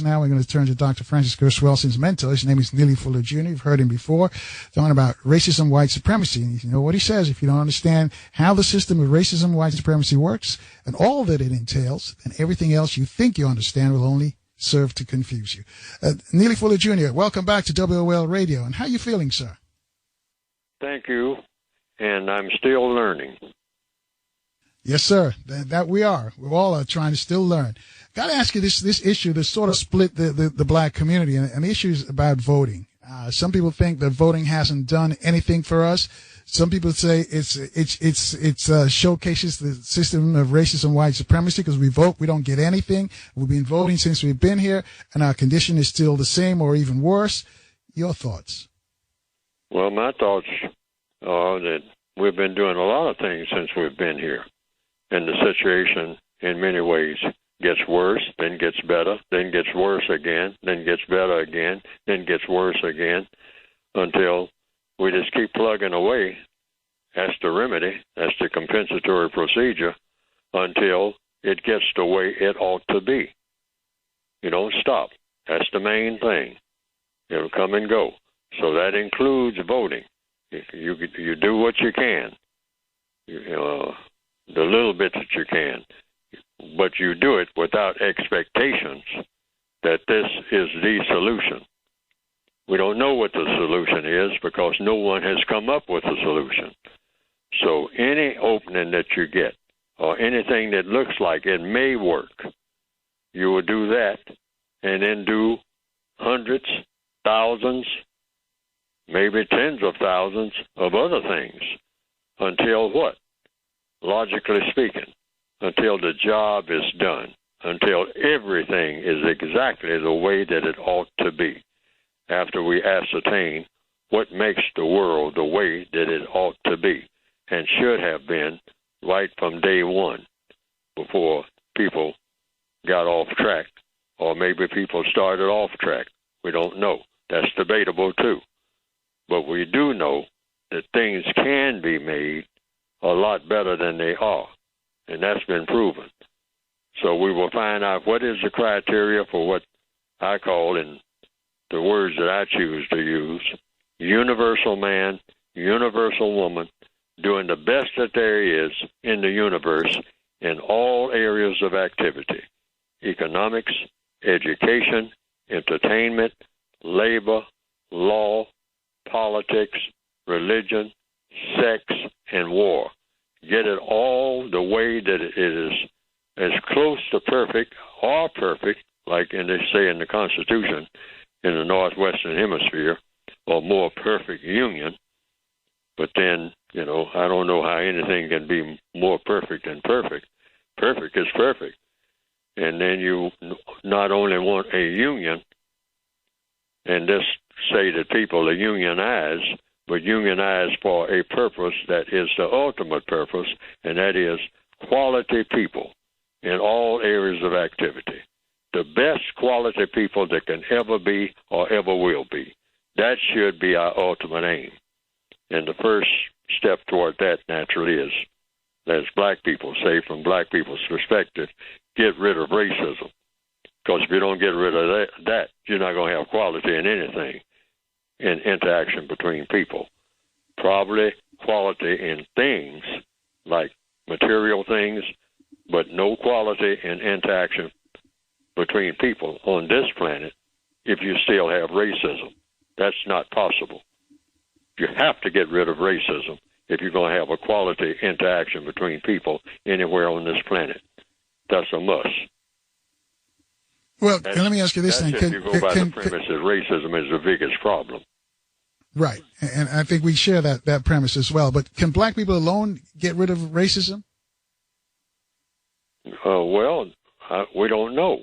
Now we're going to turn to Dr. Francis Gerswelson's mentor. His name is Neely Fuller Jr. You've heard him before, talking about racism, white supremacy. And you know what he says: if you don't understand how the system of racism, white supremacy works, and all that it entails, then everything else you think you understand will only serve to confuse you. Neely Fuller Jr., welcome back to WOL Radio. And how are you feeling, sir? Thank you. And I'm still learning. Yes, sir. That we are. We all are trying to still learn. Got to ask you this issue that sort of split the black community, and the issue is about voting. Some people think that voting hasn't done anything for us. Some people say it showcases the system of racism, white supremacy, because we vote, we don't get anything. We've been voting since we've been here, and our condition is still the same or even worse. Your thoughts? Well, my thoughts are that we've been doing a lot of things since we've been here. And the situation, in many ways, gets worse, then gets better, then gets worse again, then gets better again, then gets worse again, until we just keep plugging away. That's the remedy. That's the compensatory procedure until it gets the way it ought to be. You don't stop. That's the main thing. It'll come and go. So that includes voting. You do what you can. The little bit that you can, but you do it without expectations that this is the solution. We don't know what the solution is because no one has come up with a solution. So any opening that you get or anything that looks like it may work, you will do that and then do hundreds, thousands, maybe tens of thousands of other things until what? Logically speaking, until the job is done, until everything is exactly the way that it ought to be, after we ascertain what makes the world the way that it ought to be and should have been right from day one, before people got off track, or maybe people started off track. We don't know. That's debatable too. But we do know that things can be made a lot better than they are, and that's been proven. So we will find out what is the criteria for what I call, in the words that I choose to use, universal man, universal woman, doing the best that there is in the universe in all areas of activity: economics, education, entertainment, labor, law, politics, religion, sex, and war. Get it all the way that it is, as close to perfect or perfect, like they say in the Constitution in the Northwestern Hemisphere, or more perfect union. But then, I don't know how anything can be more perfect than perfect. Perfect is perfect. And then you not only want a union, and just say that people are unionized, but unionized for a purpose that is the ultimate purpose, and that is quality people in all areas of activity. The best quality people that can ever be or ever will be. That should be our ultimate aim. And the first step toward that, naturally, is, as black people say, from black people's perspective, get rid of racism. Because if you don't get rid of that, you're not going to have quality in anything, in interaction between people. Probably quality in things, like material things, but no quality in interaction between people on this planet if you still have racism. That's not possible. You have to get rid of racism if you're going to have a quality interaction between people anywhere on this planet. That's a must. Well, let me ask you this thing. If you go by the premise that racism is the biggest problem. Right. And I think we share that premise as well. But can black people alone get rid of racism? Well, we don't know.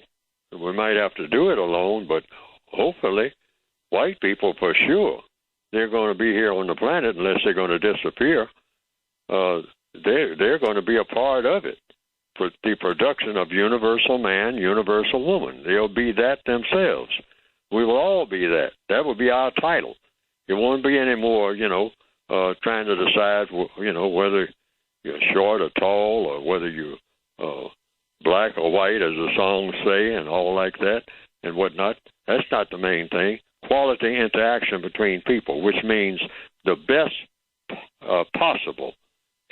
We might have to do it alone, but hopefully white people, for sure, they're going to be here on the planet unless they're going to disappear. They're going to be a part of it. For the production of universal man, universal woman. They'll be that themselves. We will all be that. That will be our title. It won't be any more, trying to decide, whether you're short or tall, or whether you're black or white, as the songs say, and all like that. and whatnot. That's not the main thing. Quality interaction between people, which means the best possible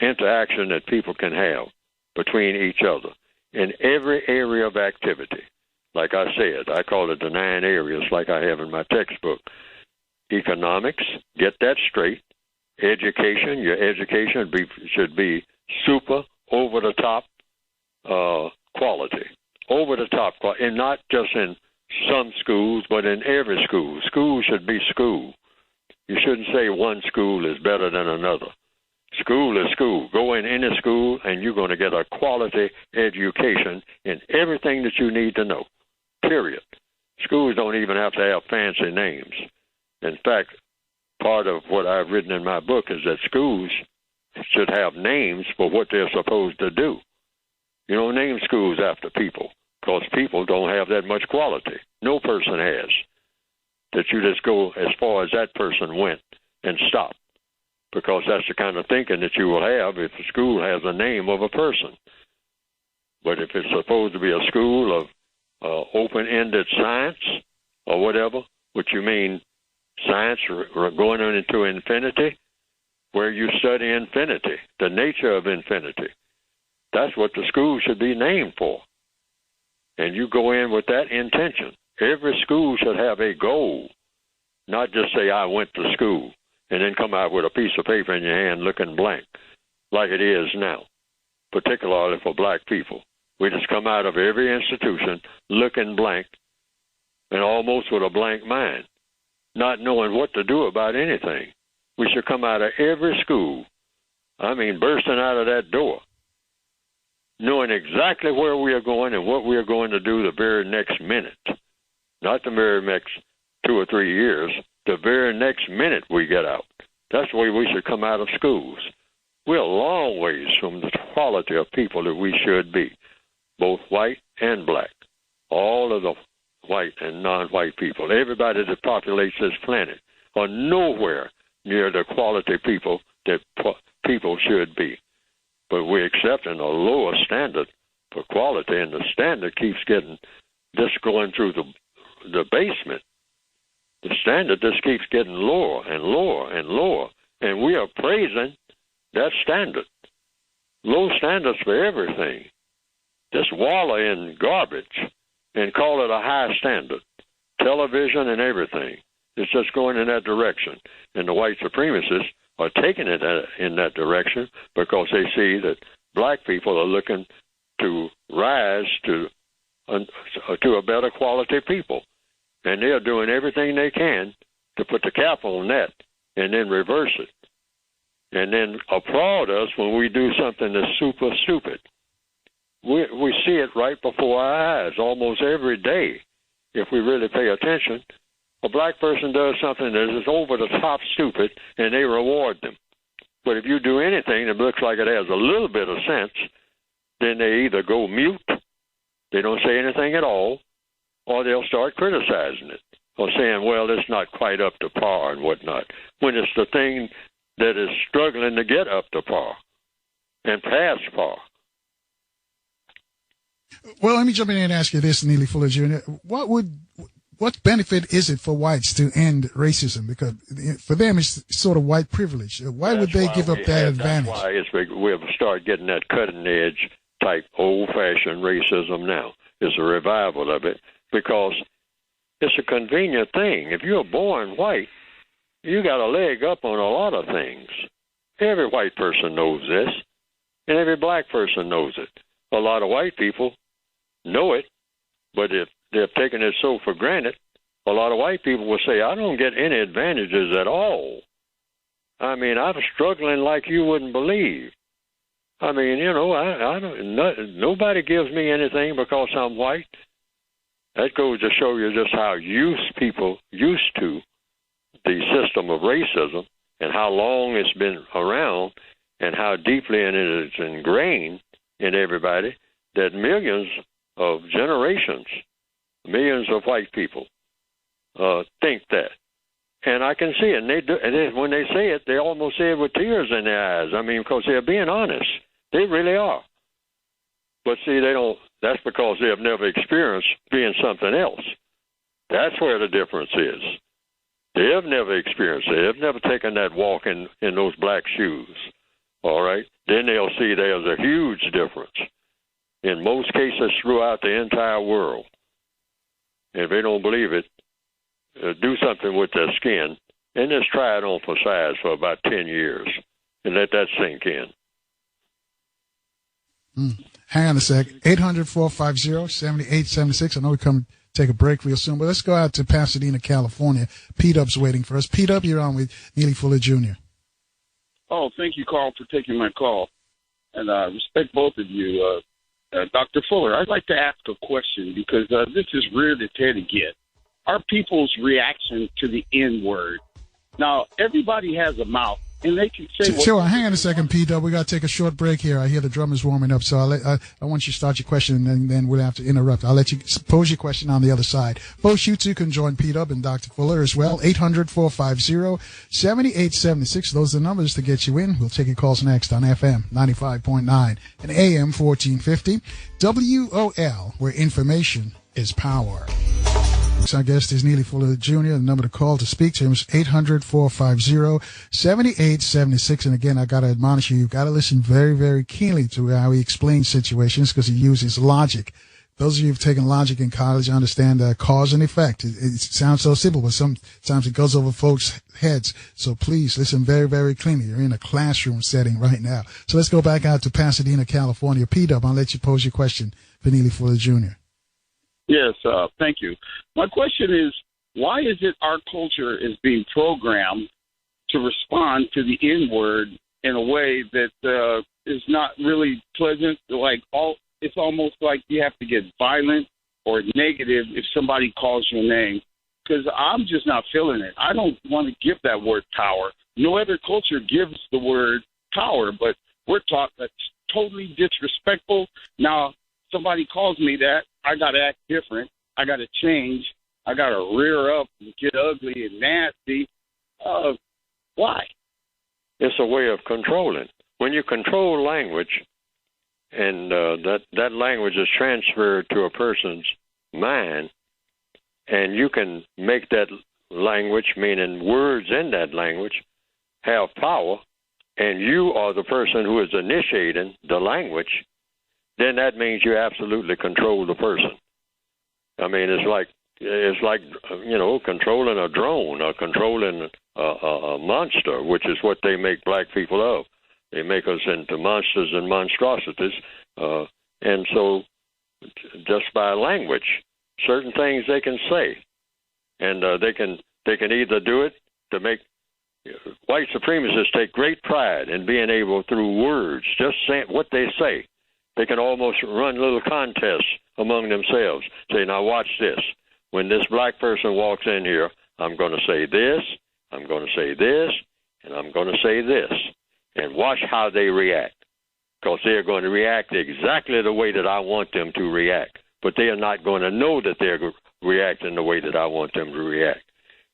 interaction that people can have between each other in every area of activity. Like I said, I call it the 9 areas like I have in my textbook. Economics, get that straight. Education, your education should be super, over-the-top quality. Over-the-top quality, and not just in some schools, but in every school. School should be school. You shouldn't say one school is better than another. School is school. Go in any school, and you're going to get a quality education in everything that you need to know, period. Schools don't even have to have fancy names. In fact, part of what I've written in my book is that schools should have names for what they're supposed to do. You don't name schools after people, because people don't have that much quality. No person has. That you just go as far as that person went and stop, because that's the kind of thinking that you will have if a school has a name of a person. But if it's supposed to be a school of open-ended science or whatever, which you mean science going on into infinity, where you study infinity, the nature of infinity. That's what the school should be named for. And you go in with that intention. Every school should have a goal, not just say, I went to school, and then come out with a piece of paper in your hand looking blank, like it is now, particularly for black people. We just come out of every institution looking blank and almost with a blank mind, not knowing what to do about anything. We should come out of every school, bursting out of that door, knowing exactly where we are going and what we are going to do the very next minute. Not the very next 2 or 3 years, the very next minute we get out. That's the way we should come out of schools. We're a long ways from the quality of people that we should be, both white and black. All of the white and non-white people, everybody that populates this planet, are nowhere near the quality people that people should be. But we're accepting a lower standard for quality, and the standard keeps getting just going through the basement. The standard just keeps getting lower and lower and lower, and we are praising that standard. Low standards for everything. Just wallow in garbage and call it a high standard. Television and everything. It's just going in that direction. And the white supremacists are taking it in that direction because they see that black people are looking to rise to a better quality people. And they're doing everything they can to put the cap on that and then reverse it. And then applaud us when we do something that's super stupid. We see it right before our eyes almost every day. If we really pay attention, a black person does something that is over the top stupid, and they reward them. But if you do anything that looks like it has a little bit of sense, then they either go mute, they don't say anything at all, or they'll start criticizing it or saying, well, it's not quite up to par and whatnot, when it's the thing that is struggling to get up to par and past par. Well, let me jump in and ask you this, Neely Fuller Jr. What benefit is it for whites to end racism? Because for them, it's sort of white privilege. Why would they give up that advantage? That's why we'll start getting that cutting-edge type old-fashioned racism now. It's a revival of it because it's a convenient thing. If you're born white, you got a leg up on a lot of things. Every white person knows this, and every black person knows it. A lot of white people know it, but if they've taken it so for granted, a lot of white people will say, I don't get any advantages at all. I'm struggling like you wouldn't believe. I don't, nobody gives me anything because I'm white. That goes to show you just how people used to the system of racism and how long it's been around and how deeply it is ingrained in everybody that millions of generations, millions of white people think that. And I can see it. And they do. And when they say it, they almost say it with tears in their eyes. Because they're being honest. They really are. But see, they don't. That's because they have never experienced being something else. That's where the difference is. They have never experienced it. They have never taken that walk in those black shoes. All right? Then they'll see there's a huge difference in most cases throughout the entire world. If they don't believe it, do something with their skin and just try it on for size for about 10 years and let that sink in. Hang on a sec. 800-450-7876. I know we come take a break real soon, but let's go out to Pasadena, California. P-Dub's waiting for us. P-Dub, you're on with Neely Fuller Jr. Oh, thank you, Carl, for taking my call. And I respect both of you. Dr. Fuller, I'd like to ask a question because this is reared its head again. Our people's reaction to the N-word. Now, everybody has a mouth, and they can say what... Sure, hang on a second, P-Dub. We got to take a short break here. I hear the drummers warming up, so I want you to start your question, and then we'll have to interrupt. I'll let you pose your question on the other side. Folks, you too can join P-Dub and Dr. Fuller as well. 800-450-7876. Those are the numbers to get you in. We'll take your calls next on FM 95.9 and AM 1450. WOL, where information is power. Our guest is Neely Fuller Jr. The number to call to speak to him is 800-450-7876. And again, I got to admonish you, you've got to listen very, very keenly to how he explains situations because he uses logic. Those of you who've taken logic in college understand cause and effect. It sounds so simple, but sometimes it goes over folks' heads. So please listen very, very cleanly. You're in a classroom setting right now. So let's go back out to Pasadena, California. P-Dub, I'll let you pose your question for Neely Fuller Jr. Yes, thank you. My question is, why is it our culture is being programmed to respond to the N-word in a way that is not really pleasant? It's almost like you have to get violent or negative if somebody calls your name. Because I'm just not feeling it. I don't want to give that word power. No other culture gives the word power, but we're taught that's totally disrespectful. Now, somebody calls me that, I got to act different. I got to change. I got to rear up and get ugly and nasty. Why? It's a way of controlling. When you control language and that language is transferred to a person's mind, and you can make that language, meaning words in that language, have power, and you are the person who is initiating the language, then that means you absolutely control the person. I mean, it's like controlling a drone or controlling a monster, which is what they make black people of. They make us into monsters and monstrosities, and so just by language, certain things they can say, and they can either do it to make white supremacists take great pride in being able through words, just saying what they say. They can almost run little contests among themselves. Say, now watch this. When this black person walks in here, I'm going to say this, I'm going to say this, and I'm going to say this. And watch how they react. Because they're going to react exactly the way that I want them to react. But they are not going to know that they're reacting the way that I want them to react.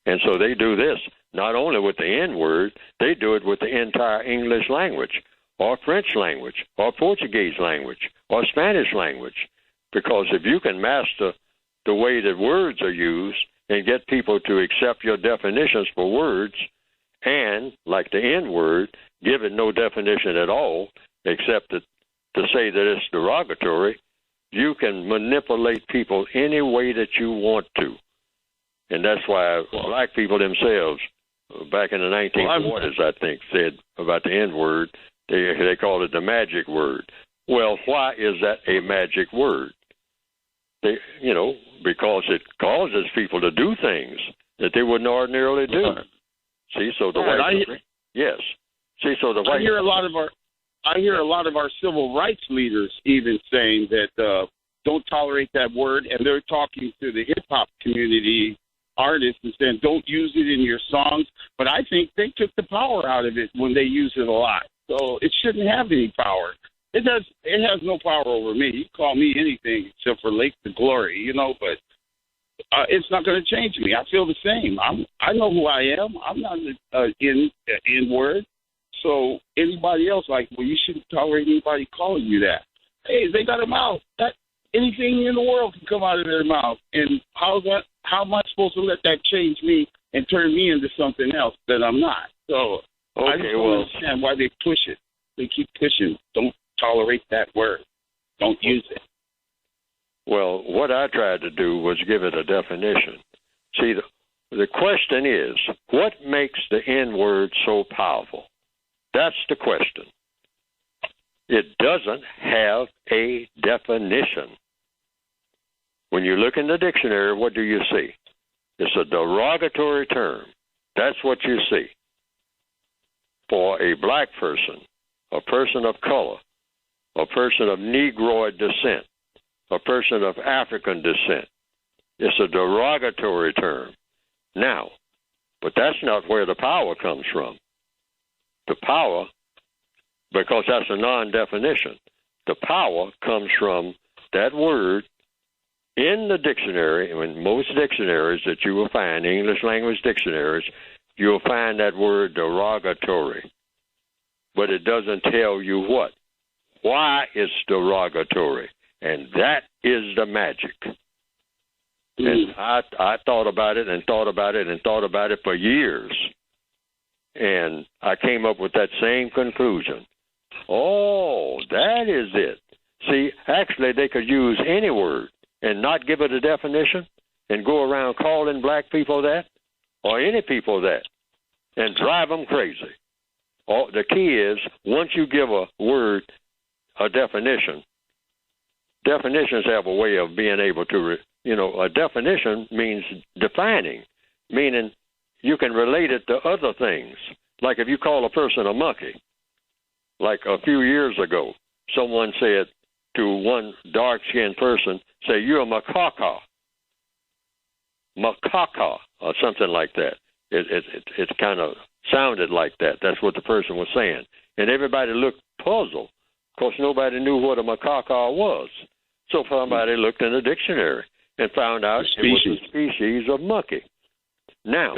And so they do this, not only with the N-word, they do it with the entire English language, or French language, or Portuguese language, or Spanish language. Because if you can master the way that words are used and get people to accept your definitions for words, and, like the N-word, give it no definition at all, except to say that it's derogatory, you can manipulate people any way that you want to. And that's why black people themselves, back in the 1940s, I think, said about the N-word, they called it the magic word. Well, why is that a magic word? Because it causes people to do things that they wouldn't ordinarily do. See, so the yes. See, so I hear a lot of our civil rights leaders even saying that don't tolerate that word, and they're talking to the hip hop community artists and saying don't use it in your songs. But I think they took the power out of it when they use it a lot. So it shouldn't have any power. It has no power over me. You call me anything except for Lake to Glory, but it's not going to change me. I feel the same. I know who I am. I'm not N-word. So anybody else, you shouldn't tolerate anybody calling you that. Hey, they got a mouth. Anything in the world can come out of their mouth. And how's that how am I supposed to let that change me and turn me into something else that I'm not? So I just don't understand why they push it. They keep pushing. Don't tolerate that word. Don't use it. Well, what I tried to do was give it a definition. See, the question is, what makes the N-word so powerful? That's the question. It doesn't have a definition. When you look in the dictionary, what do you see? It's a derogatory term. That's what you see. For a black person, a person of color, a person of Negroid descent, a person of African descent, it's a derogatory term. Now, but that's not where the power comes from. The power, because that's a non-definition, the power comes from that word in the dictionary. In most dictionaries that you will find, English language dictionaries, you'll find that word derogatory. But it doesn't tell you what. Why it's derogatory. And that is the magic. And I thought about it and thought about it and thought about it for years. And I came up with that same conclusion. Oh, that is it. See, actually, they could use any word and not give it a definition and go around calling black people that or any people that and drive them crazy. The key is, once you give a word a definition, definitions have a way of being able to, a definition means defining, meaning you can relate it to other things. Like if you call a person a monkey, like a few years ago, someone said to one dark-skinned person, say, you're a macaca, or something like that. It kind of sounded like that. That's what the person was saying. And everybody looked puzzled, because nobody knew what a macaca was. So somebody looked in the dictionary and found out it was a species of monkey. Now,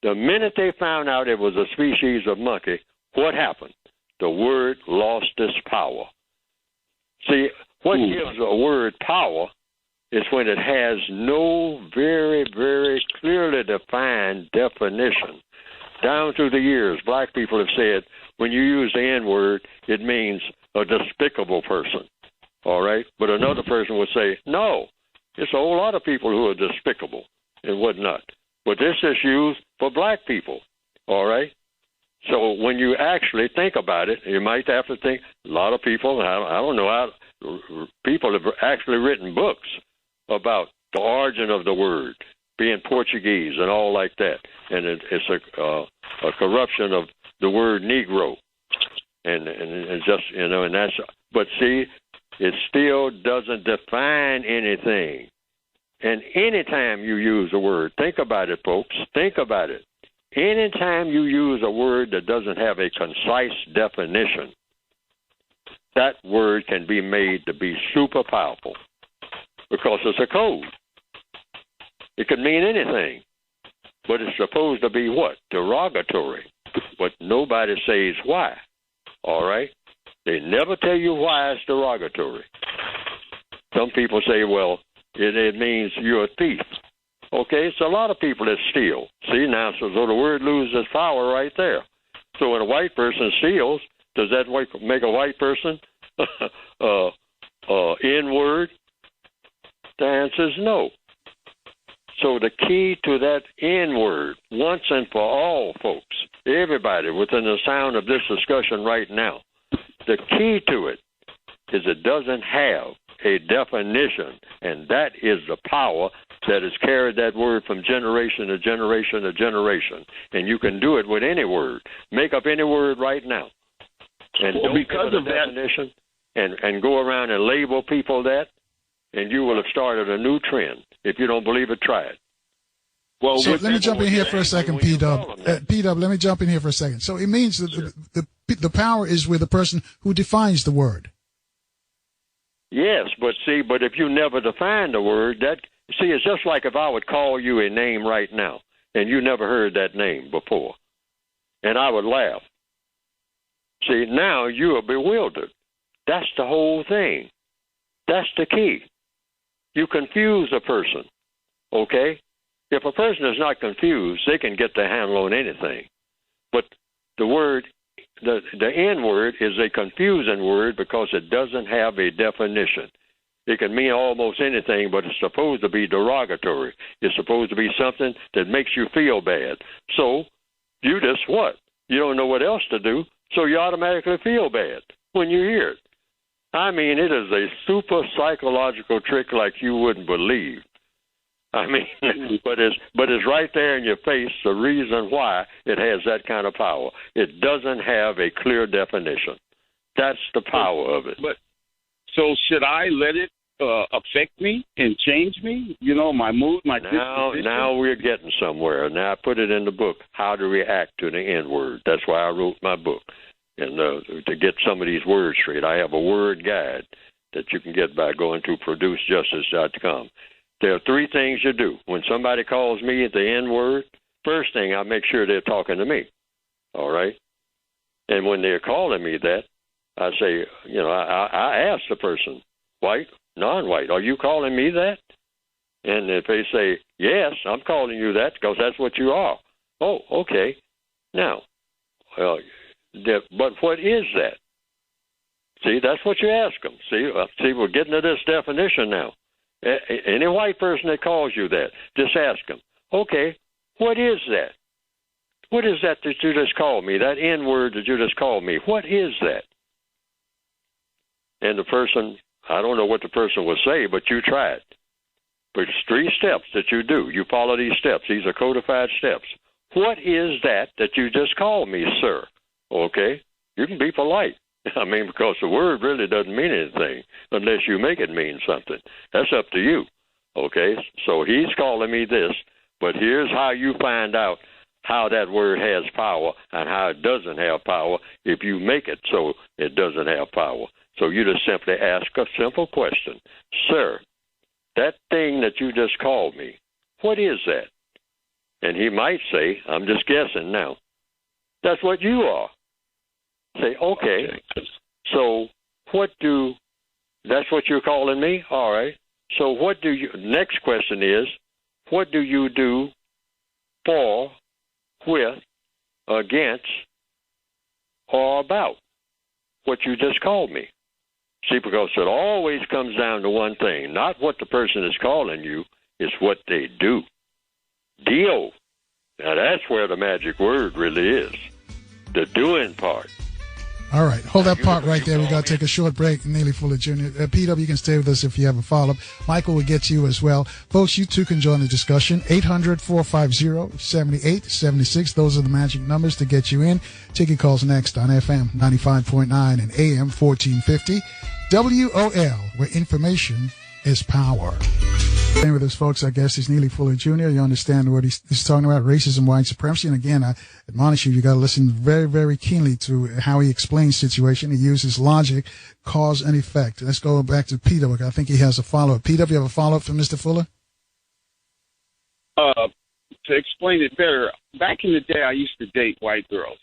the minute they found out it was a species of monkey, what happened? The word lost its power. See, what gives a word power is when it has no very, very clearly defined definition. Down through the years, black people have said, when you use the N-word, it means a despicable person, all right? But another person would say, no, it's a whole lot of people who are despicable and whatnot. But this is used for black people, all right? So when you actually think about it, you might have to think, a lot of people, I don't know how, people have actually written books about the origin of the word, being Portuguese and all like that. And it's a corruption of the word Negro. And just, and that's, but see, it still doesn't define anything. And anytime you use a word, think about it, folks, think about it. Anytime you use a word that doesn't have a concise definition, that word can be made to be super powerful because it's a code. It could mean anything, but it's supposed to be what? Derogatory. But nobody says why, all right? They never tell you why it's derogatory. Some people say, well, it means you're a thief. Okay, it's a lot of people that steal. See, now, so the word loses its power right there. So when a white person steals, does that make a white person N-word? The answer is no. So the key to that N-word, once and for all, folks, everybody within the sound of this discussion right now, the key to it is it doesn't have a definition, and that is the power that has carried that word from generation to generation to generation. And you can do it with any word. Make up any word right now. And don't because give it a definition and go around and label people that, and you will have started a new trend. If you don't believe it, try it. Well, so let me jump in here for a second, P-Dub. P-Dub, let me jump in here for a second. So it means that the power is with the person who defines the word. Yes, but if you never define the word, it's just like if I would call you a name right now, and you never heard that name before, and I would laugh. See, now you are bewildered. That's the whole thing. That's the key. You confuse a person, okay? If a person is not confused, they can get their handle on anything. But the word, the N word is a confusing word because it doesn't have a definition. It can mean almost anything, but it's supposed to be derogatory. It's supposed to be something that makes you feel bad. So you just what? You don't know what else to do, so you automatically feel bad when you hear it. I mean, it is a super psychological trick like you wouldn't believe. I mean, but it's right there in your face, the reason why it has that kind of power. It doesn't have a clear definition. That's the power of it. But so should I let it affect me and change me? You know, my mood, my disposition? Now we're getting somewhere. Now I put it in the book, How to React to the N-Word. That's why I wrote my book. And to get some of these words straight, I have a word guide that you can get by going to producejustice.com. There are three things you do. When somebody calls me the N-word, first thing, I make sure they're talking to me, all right? And when they're calling me that, I say, you know, I ask the person, white, non-white, are you calling me that? And if they say, yes, I'm calling you that because that's what you are. Oh, okay. Now, but what is that? See, that's what you ask them. See, we're getting to this definition now. Any white person that calls you that, just ask them, okay, what is that? What is that you just called me, that N-word that you just called me? What is that? And the person, I don't know what the person will say, but you try it. But it's 3 steps that you do. You follow these steps. These are codified steps. What is that you just called me, sir? Okay? You can be polite. I mean, because the word really doesn't mean anything unless you make it mean something. That's up to you. Okay? So he's calling me this, but here's how you find out how that word has power and how it doesn't have power if you make it so it doesn't have power. So you just simply ask a simple question. Sir, that thing that you just called me, what is that? And he might say, I'm just guessing now, that's what you are. Say, okay, so that's what you're calling me? All right. So next question is, what do you do for, with, against, or about what you just called me? See, because it always comes down to one thing, not what the person is calling you, it's what they do. D-O. Now, that's where the magic word really is, the doing part. All right. Hold that part right there. We got to take a short break. Neely Fuller Jr. Peter, you can stay with us if you have a follow-up. Michael will get to you as well. Folks, you too can join the discussion. 800-450-7876. Those are the magic numbers to get you in. Take your calls next on FM 95.9 and AM 1450. WOL, where information is power. Staying with us, folks, I guess, is Neely Fuller Jr. You understand what he's talking about, racism, white supremacy. And again, I admonish you got to listen very, very keenly to how he explains the situation. He uses logic, cause and effect. Let's go back to Peter. I think he has a follow-up. Peter, you have a follow-up for Mr. Fuller? To explain it better, back in the day, I used to date white girls.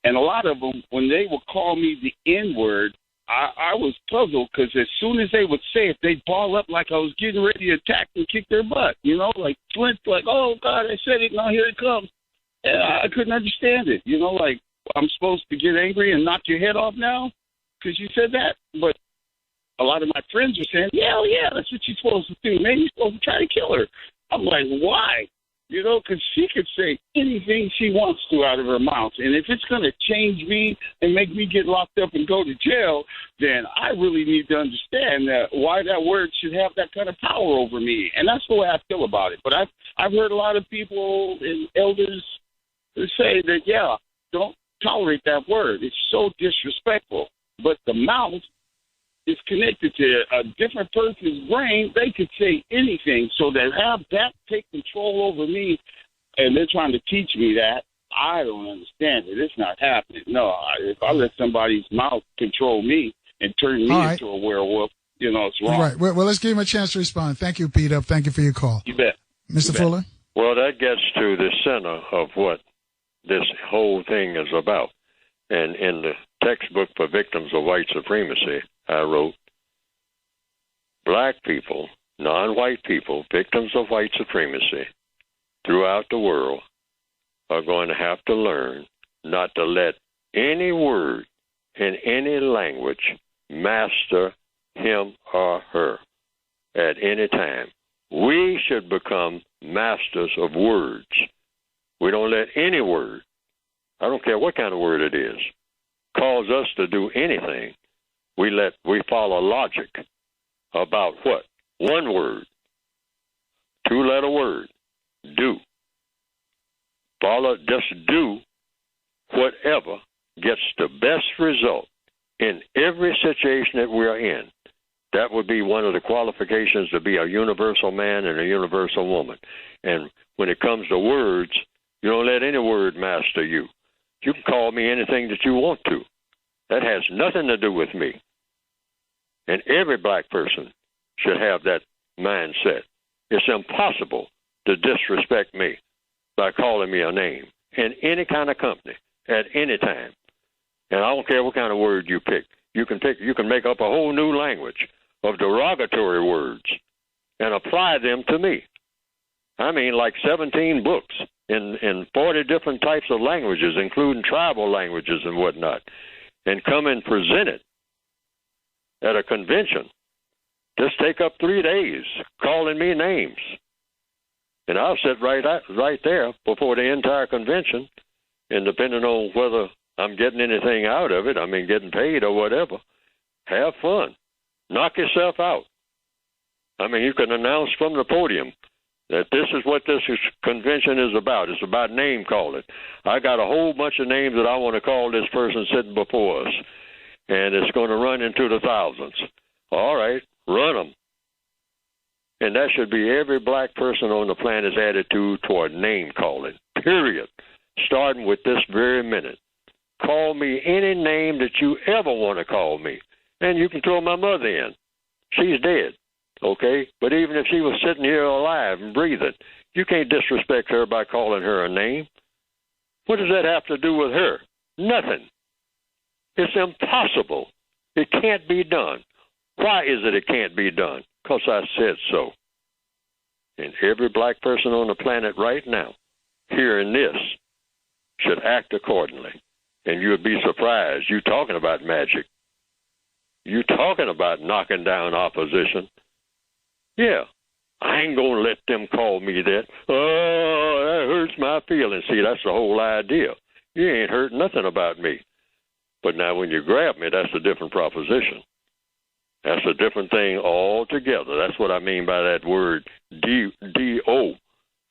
And a lot of them, when they would call me the N-word, I was puzzled because as soon as they would say it, they'd ball up like I was getting ready to attack and kick their butt, you know, like Flint, like, oh, God, I said it, now here it comes. And I couldn't understand it, you know, like I'm supposed to get angry and knock your head off now because you said that. But a lot of my friends were saying, yeah, that's what you're supposed to do. Man, you're supposed to try to kill her. I'm like, why? You know, because she could say anything she wants to out of her mouth. And if it's going to change me and make me get locked up and go to jail, then I really need to understand why that word should have that kind of power over me. And that's the way I feel about it. But I've heard a lot of people and elders say that, yeah, don't tolerate that word. It's so disrespectful. But the mouth is connected to a different person's brain. They could say anything. So to have that take control over me, and they're trying to teach me that, I don't understand it. It's not happening. No, if I let somebody's mouth control me and turn me into a werewolf, you know, it's wrong. All right. Well, let's give him a chance to respond. Thank you, Peter. Thank you for your call. You bet. Mr. Fuller? Well, that gets to the center of what this whole thing is about. And in the textbook for victims of white supremacy, I wrote, black people, non-white people, victims of white supremacy, throughout the world are going to have to learn not to let any word in any language master him or her at any time. We should become masters of words. We don't let any word, I don't care what kind of word it is, cause us to do anything. We follow logic about what? One word, two-letter word, do. Just do whatever gets the best result in every situation that we're in. That would be one of the qualifications to be a universal man and a universal woman. And when it comes to words, you don't let any word master you. You can call me anything that you want to. That has nothing to do with me. And every black person should have that mindset. It's impossible to disrespect me by calling me a name in any kind of company at any time. And I don't care what kind of word you pick. You can make up a whole new language of derogatory words and apply them to me. I mean, like 17 books in 40 different types of languages, including tribal languages and whatnot, and come and present it at a convention. Just take up 3 days calling me names. And I'll sit right there before the entire convention, and depending on whether I'm getting anything out of it, I mean getting paid or whatever, have fun. Knock yourself out. I mean, you can announce from the podium that this is what this convention is about. It's about name calling. I got a whole bunch of names that I want to call this person sitting before us, and it's going to run into the thousands. All right, run them. And that should be every black person on the planet's attitude toward name calling, period, starting with this very minute. Call me any name that you ever want to call me. And you can throw my mother in. She's dead, okay? But even if she was sitting here alive and breathing, you can't disrespect her by calling her a name. What does that have to do with her? Nothing. It's impossible. It can't be done. Why is it can't be done? Because I said so. And every black person on the planet right now, hearing this, should act accordingly. And you'd be surprised. You talking about magic. You talking about knocking down opposition. Yeah, I ain't going to let them call me that. Oh, that hurts my feelings. See, that's the whole idea. You ain't hurt nothing about me. But now when you grab me, that's a different proposition. That's a different thing altogether. That's what I mean by that word, D-O.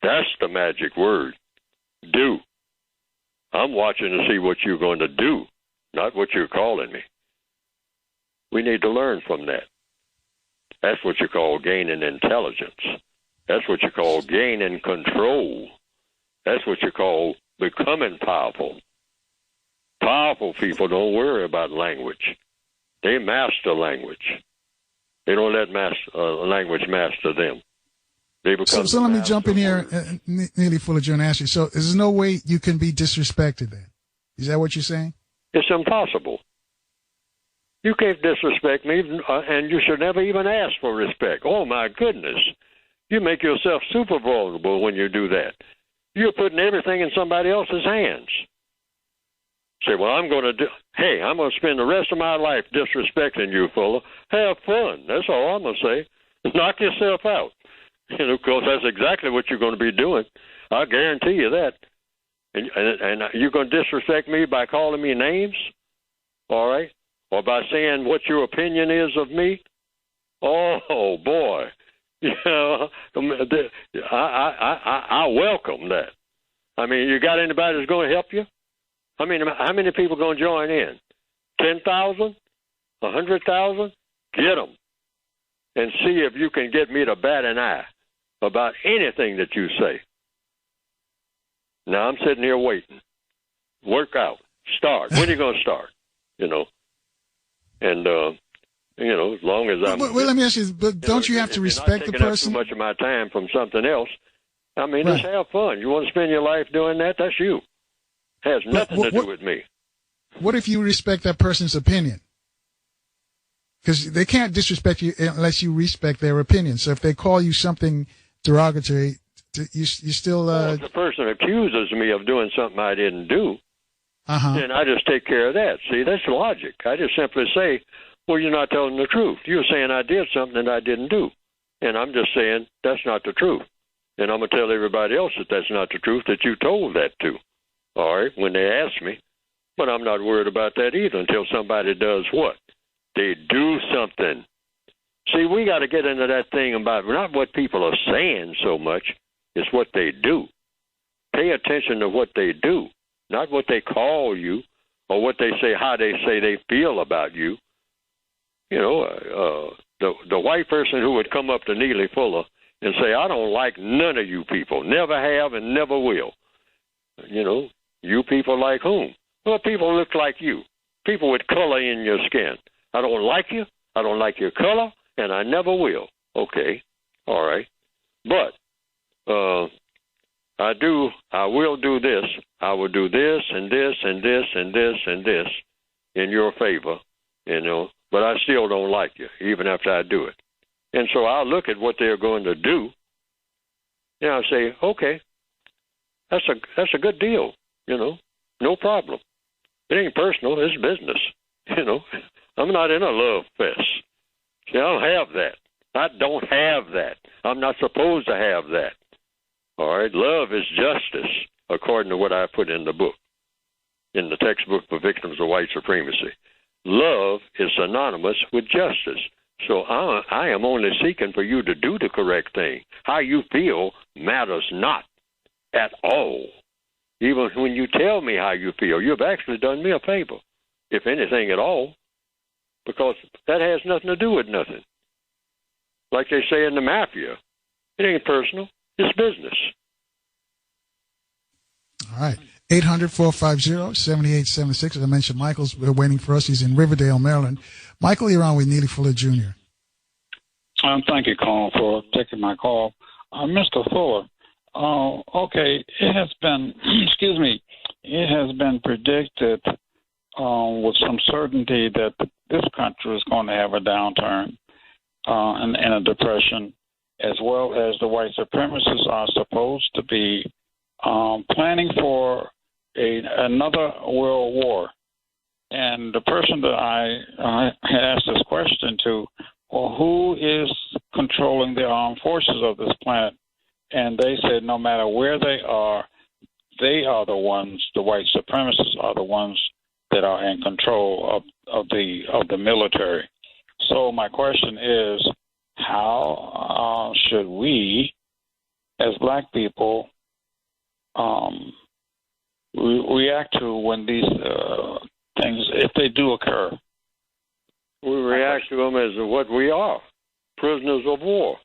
That's the magic word, do. I'm watching to see what you're going to do, not what you're calling me. We need to learn from that. That's what you call gaining intelligence. That's what you call gaining control. That's what you call becoming powerful. Powerful people don't worry about language. They master language. They don't let language master them. They become so let me jump in here, Neely Fuller, and ask you. So there's no way you can be disrespected then? Is that what you're saying? It's impossible. You can't disrespect me, and you should never even ask for respect. Oh, my goodness. You make yourself super vulnerable when you do that. You're putting everything in somebody else's hands. Say, well, I'm going to spend the rest of my life disrespecting you, Fuller. Have fun. That's all I'm going to say. Knock yourself out. And, of course, that's exactly what you're going to be doing. I guarantee you that. And you're going to disrespect me by calling me names? All right? Or by saying what your opinion is of me? Oh, boy. You know, I welcome that. I mean, you got anybody that's going to help you? I mean, how many people going to join in? 10,000? 100,000? Get them. And see if you can get me to bat an eye about anything that you say. Now, I'm sitting here waiting. Work out. Start. When are you going to start? You know? And, as long as I'm... Well, let me ask you, but don't you have to respect the person? Not taking up too much of my time from something else. I mean, Just have fun. You want to spend your life doing that? That's you. Has nothing to do with me. What if you respect that person's opinion? Because they can't disrespect you unless you respect their opinion. So if they call you something derogatory You still. Well, if the person accuses me of doing something I didn't do, then I just take care of that. See, that's logic. I just simply say, well, you're not telling the truth. You're saying I did something that I didn't do. And I'm just saying that's not the truth. And I'm going to tell everybody else that that's not the truth that you told that to. All right, when they ask me. But I'm not worried about that either until somebody does what? They do something. See, we got to get into that thing about not what people are saying so much, it's what they do. Pay attention to what they do, not what they call you or what they say, how they say they feel about you. You know, the white person who would come up to Neely Fuller and say, I don't like none of you people, never have and never will. You know, you people like whom? Well, people look like you, people with color in your skin. I don't like you, I don't like your color, and I never will. Okay, all right. But I will do this. I will do this and this and this and this and this in your favor, you know, but I still don't like you, even after I do it. And so I'll look at what they're going to do, and I'll say, okay, that's a good deal, you know, no problem. It ain't personal, it's business, you know. I'm not in a love fest. See, I don't have that. I don't have that. I'm not supposed to have that. All right, love is justice, according to what I put in the book, in the textbook for victims of white supremacy. Love is synonymous with justice. So I am only seeking for you to do the correct thing. How you feel matters not at all. Even when you tell me how you feel, you've actually done me a favor, if anything at all, because that has nothing to do with nothing. Like they say in the mafia, it ain't personal, it's business. All right. 800-450-7876. As I mentioned, Michael's waiting for us. He's in Riverdale, Maryland. Michael, you're on with Neely Fuller Jr. Thank you, Colin, for taking my call. Mr. Fuller, okay, it has been, it has been predicted with some certainty that this country is going to have a downturn and a depression, as well as the white supremacists are supposed to be planning for another world war. And the person that I asked this question to, well, who is controlling the armed forces of this planet? And they said no matter where they are the ones, the white supremacists are the ones that are in control of the military. So my question is, how should we, as black people, react to when these things, if they do occur? We react to them as what we are, prisoners of war.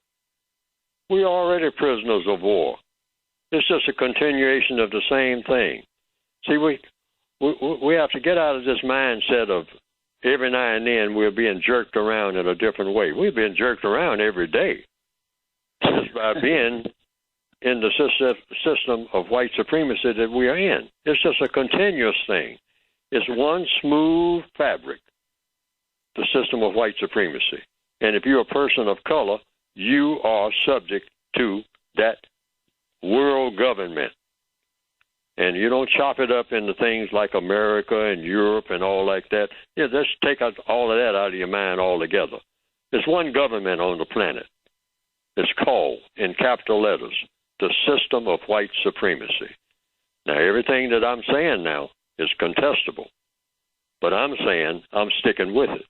We are already prisoners of war. It's just a continuation of the same thing. See, we have to get out of this mindset of every now and then we're being jerked around in a different way. We've been jerked around every day just by being in the system of white supremacy that we are in. It's just a continuous thing. It's one smooth fabric, the system of white supremacy. And if you're a person of color, you are subject to that world government. And you don't chop it up into things like America and Europe and all like that. Yeah, let's take all of that out of your mind altogether. There's one government on the planet. It's called, in capital letters, the system of white supremacy. Now, everything that I'm saying now is contestable. But I'm saying I'm sticking with it,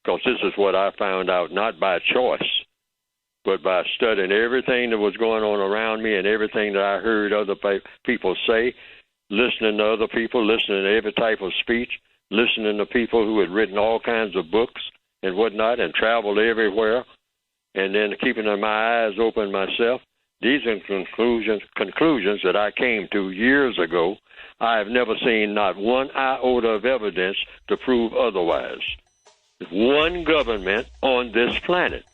because this is what I found out, not by choice, but by studying everything that was going on around me and everything that I heard other people say, listening to other people, listening to every type of speech, listening to people who had written all kinds of books and whatnot and traveled everywhere, and then keeping my eyes open myself. These are conclusions that I came to years ago. I have never seen not one iota of evidence to prove otherwise. One government on this planet.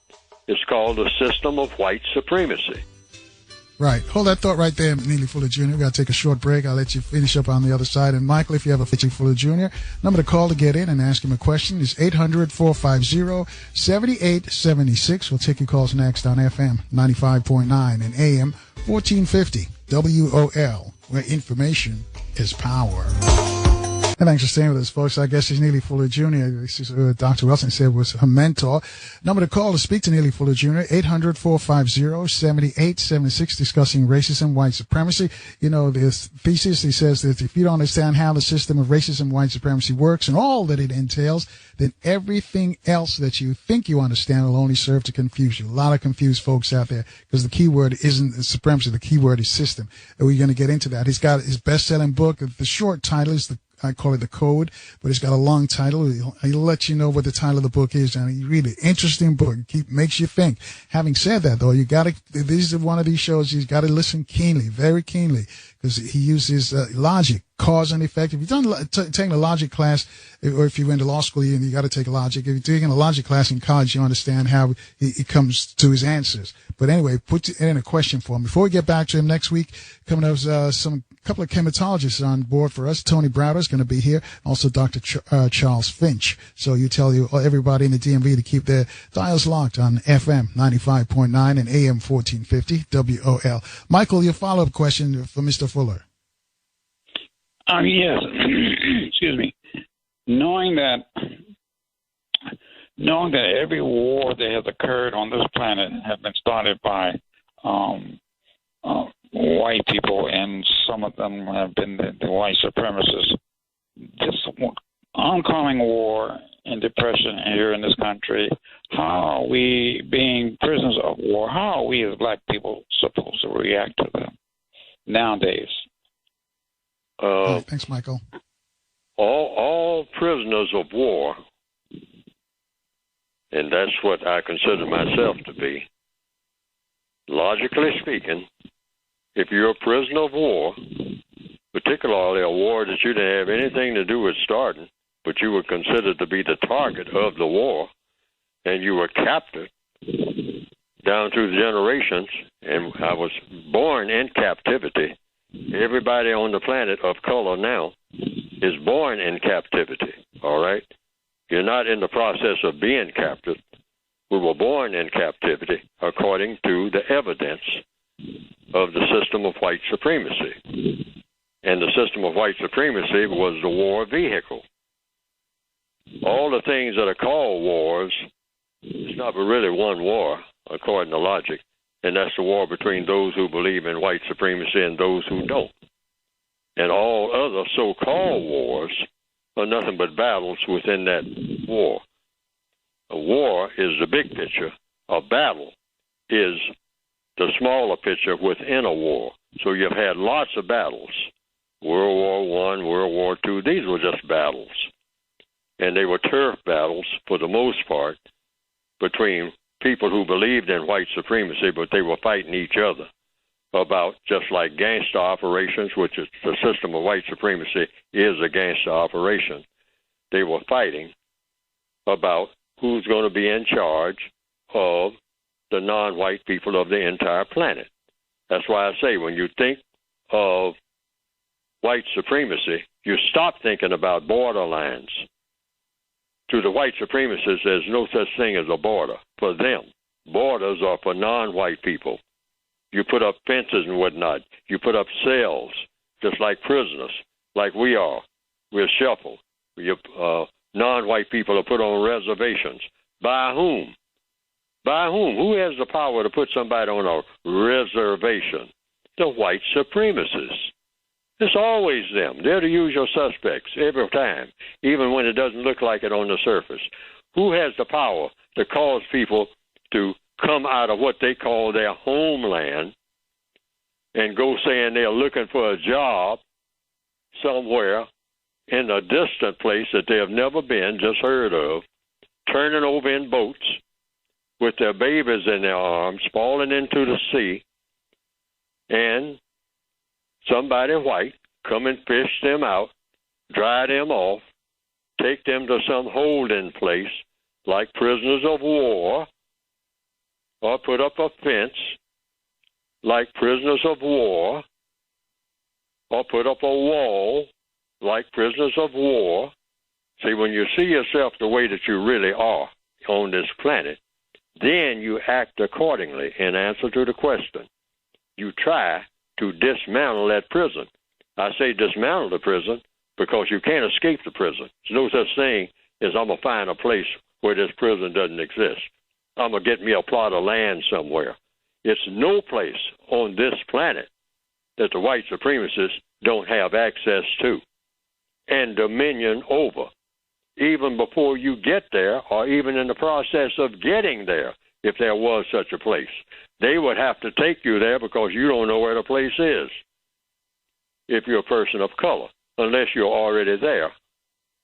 It's called the system of white supremacy. Right. Hold that thought right there, Neely Fuller Jr. We got to take a short break. I'll let you finish up on the other side. And Michael, if you have a Neely Fuller Jr., number to call to get in and ask him a question is 800-450-7876. We'll take your calls next on FM 95.9 and AM 1450 WOL, where information is power. And thanks for staying with us, folks. Our guest is Neely Fuller Jr. This is Dr. Wilson said was her mentor. Number to call to speak to Neely Fuller Jr., 800-450-7876, discussing racism, white supremacy. You know, this thesis, he says that if you don't understand how the system of racism, white supremacy works and all that it entails, then everything else that you think you understand will only serve to confuse you. A lot of confused folks out there because the key word isn't supremacy. The key word is system. And we're going to get into that. He's got his best-selling book. The short title is I call it The Code, but it's got a long title. He'll let you know what the title of the book is, and you read it. Interesting book. Makes you think. Having said that, though, this is one of these shows you've got to listen keenly, very keenly, because he uses logic, cause and effect. If you've taken a logic class, or if you went to law school, you got to take logic. If you're taking a logic class in college, you understand how he comes to his answers. But anyway, put in a question for him. Before we get back to him next week, coming up couple of chematologists on board for us. Tony Browder is going to be here. Also, Dr. Charles Finch. So you tell everybody in the DMV to keep their dials locked on FM 95.9 and AM 1450 WOL. Michael, your follow-up question for Mr. Fuller. Yes. Excuse me. Knowing that every war that has occurred on this planet has been started by white people, and some of them have been the white supremacists. This oncoming war and depression here in this country, how are we, being prisoners of war, how are we as black people supposed to react to them nowadays? Thanks, Michael. All prisoners of war, and that's what I consider myself to be, logically speaking, if you're a prisoner of war, particularly a war that you didn't have anything to do with starting, but you were considered to be the target of the war, and you were captive down through the generations, and I was born in captivity. Everybody on the planet of color now is born in captivity, all right? You're not in the process of being captive. We were born in captivity according to the evidence of the system of white supremacy. And the system of white supremacy was the war vehicle. All the things that are called wars, it's not really one war, according to logic, and that's the war between those who believe in white supremacy and those who don't. And all other so-called wars are nothing but battles within that war. A war is the big picture. A battle is the smaller picture within a war. So you've had lots of battles. World War I, World War II, these were just battles. And they were turf battles, for the most part, between people who believed in white supremacy, but they were fighting each other about, just like gangster operations, which is the system of white supremacy is a gangster operation. They were fighting about who's going to be in charge of the non-white people of the entire planet. That's why I say when you think of white supremacy, you stop thinking about borderlines. To the white supremacists, there's no such thing as a border. For them, borders are for non-white people. You put up fences and whatnot. You put up cells, just like prisoners, like we are. We're shuffled. Non-white people are put on reservations. By whom? By whom? Who has the power to put somebody on a reservation? The white supremacists. It's always them. They're the usual suspects every time, even when it doesn't look like it on the surface. Who has the power to cause people to come out of what they call their homeland and go saying they're looking for a job somewhere in a distant place that they have never been, just heard of, turning over in boats with their babies in their arms, falling into the sea, and somebody white come and fish them out, dry them off, take them to some holding place like prisoners of war, or put up a fence like prisoners of war, or put up a wall like prisoners of war. See, when you see yourself the way that you really are on this planet, then you act accordingly in answer to the question. You try to dismantle that prison. I say dismantle the prison because you can't escape the prison. There's no such thing as I'm going to find a place where this prison doesn't exist. I'm going to get me a plot of land somewhere. It's no place on this planet that the white supremacists don't have access to and dominion over. Even before you get there, or even in the process of getting there, if there was such a place, they would have to take you there because you don't know where the place is if you're a person of color, unless you're already there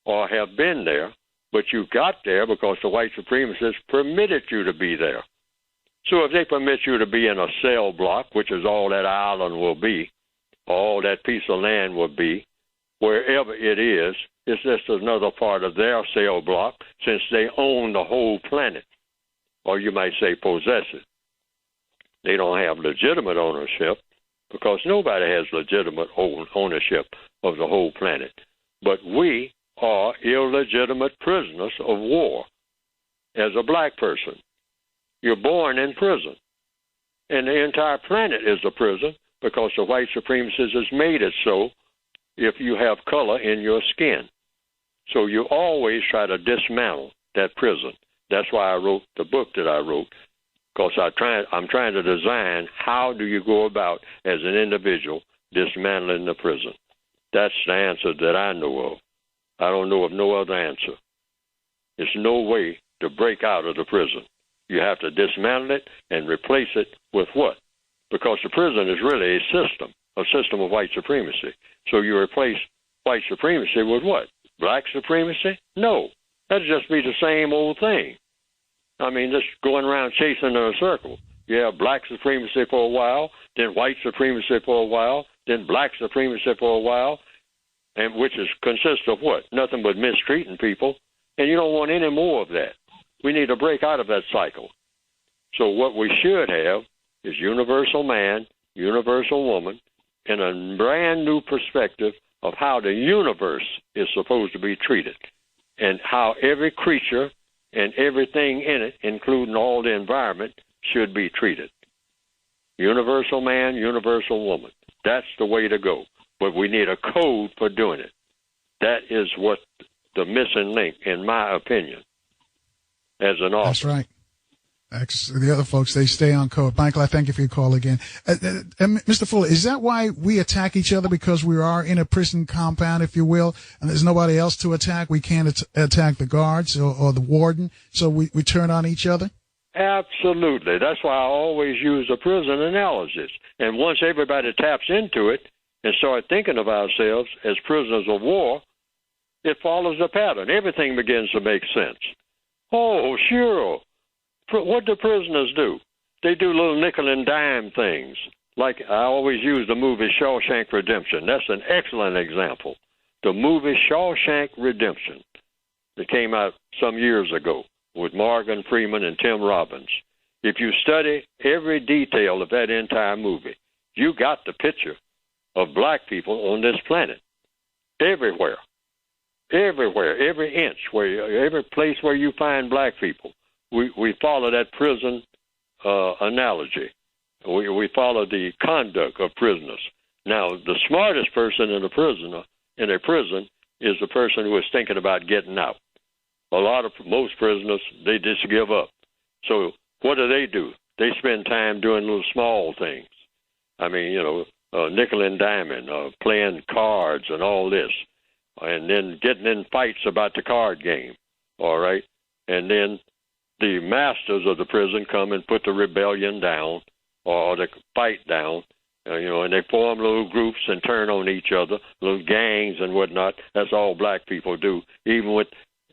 or have been there, but you got there because the white supremacists permitted you to be there. So if they permit you to be in a cell block, which is all that island will be, all that piece of land will be, wherever it is, it's just another part of their cell block since they own the whole planet, or you might say possess it. They don't have legitimate ownership because nobody has legitimate ownership of the whole planet. But we are illegitimate prisoners of war. As a black person, you're born in prison, and the entire planet is a prison because the white supremacists has made it so if you have color in your skin. So you always try to dismantle that prison. That's why I wrote the book that I wrote, because I'm trying to design how do you go about as an individual dismantling the prison. That's the answer that I know of. I don't know of no other answer. There's no way to break out of the prison. You have to dismantle it and replace it with what? Because the prison is really a system of white supremacy. So you replace white supremacy with what? Black supremacy? No. That'd just be the same old thing. I mean, just going around chasing in a circle. You have black supremacy for a while, then white supremacy for a while, then black supremacy for a while, and which consists of what? Nothing but mistreating people. And you don't want any more of that. We need to break out of that cycle. So what we should have is universal man, universal woman, and a brand new perspective of how the universe is supposed to be treated and how every creature and everything in it, including all the environment, should be treated. Universal man, universal woman. That's the way to go. But we need a code for doing it. That is what the missing link, in my opinion, as an author. That's right. The other folks, they stay on code. Michael, I thank you for your call again. Mr. Fuller, is that why we attack each other? Because we are in a prison compound, if you will, and there's nobody else to attack? We can't attack the guards or the warden, so we turn on each other? Absolutely. That's why I always use a prison analogy. And once everybody taps into it and start thinking of ourselves as prisoners of war, it follows the pattern. Everything begins to make sense. Oh, sure. What do prisoners do? They do little nickel and dime things. Like I always use the movie Shawshank Redemption. That's an excellent example. The movie Shawshank Redemption that came out some years ago with Morgan Freeman and Tim Robbins. If you study every detail of that entire movie, you got the picture of black people on this planet. Everywhere. Everywhere. Every inch, every place where you find black people. We follow that prison analogy. We follow the conduct of prisoners. Now, the smartest person in a prison is the person who is thinking about getting out. Most prisoners, they just give up. So what do? They spend time doing little small things. I mean, nickel and diming, playing cards and all this, and then getting in fights about the card game, all right? And then the masters of the prison come and put the rebellion down or the fight down, and they form little groups and turn on each other, little gangs and whatnot. That's all black people do, even with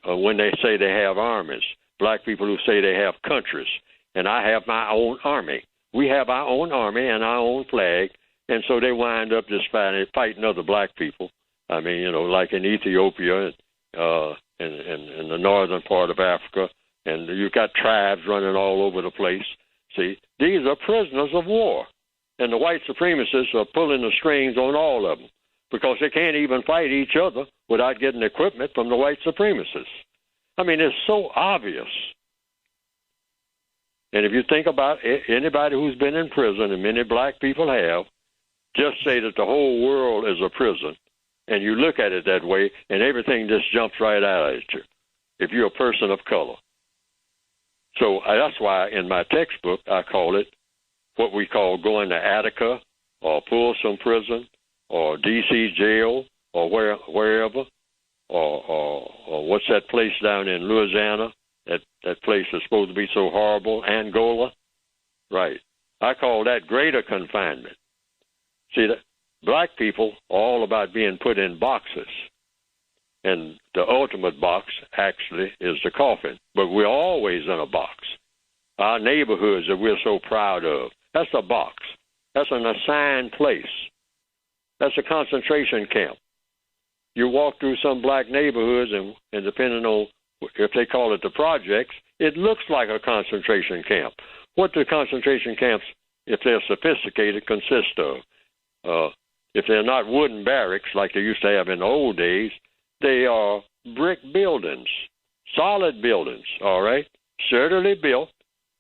when they say they have armies. Black people who say they have countries, and I have my own army. We have our own army and our own flag, and so they wind up just fighting other black people. I mean, like in Ethiopia and the northern part of Africa, and you've got tribes running all over the place. See, these are prisoners of war. And the white supremacists are pulling the strings on all of them because they can't even fight each other without getting equipment from the white supremacists. I mean, it's so obvious. And if you think about anybody who's been in prison, and many black people have, just say that the whole world is a prison, and you look at it that way, and everything just jumps right out at you if you're a person of color. So that's why in my textbook I call it what we call going to Attica or Folsom Prison or D.C. jail or wherever, or what's that place down in Louisiana? That place is supposed to be so horrible, Angola. Right. I call that greater confinement. See, that black people are all about being put in boxes. And the ultimate box actually is the coffin. But we're always in a box. Our neighborhoods that we're so proud of, that's a box. That's an assigned place. That's a concentration camp. You walk through some black neighborhoods, and depending on if they call it the projects, it looks like a concentration camp. What do concentration camps, if they're sophisticated, consist of? If they're not wooden barracks like they used to have in the old days, they are brick buildings, solid buildings, all right, certainly built,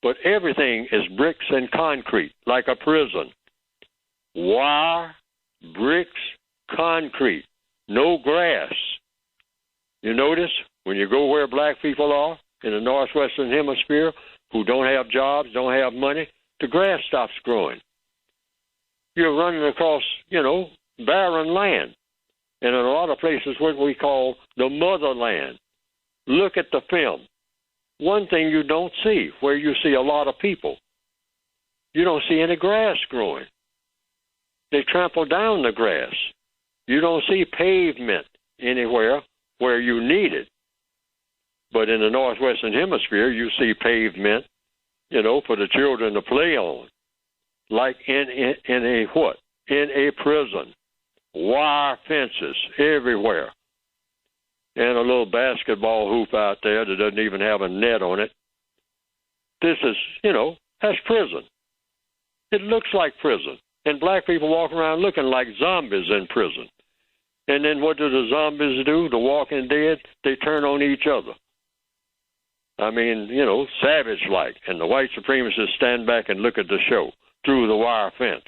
but everything is bricks and concrete, like a prison. Wire, bricks, concrete, no grass. You notice when you go where black people are in the northwestern hemisphere who don't have jobs, don't have money, the grass stops growing. You're running across, barren land. And in a lot of places, what we call the motherland. Look at the film. One thing you don't see, where you see a lot of people, you don't see any grass growing. They trample down the grass. You don't see pavement anywhere where you need it. But in the northwestern hemisphere, you see pavement, for the children to play on. Like in a what? In a prison. Wire fences everywhere. And a little basketball hoop out there that doesn't even have a net on it. This is, that's prison. It looks like prison. And black people walk around looking like zombies in prison. And then what do the zombies do? The walking dead, they turn on each other. I mean, savage-like. And the white supremacists stand back and look at the show through the wire fence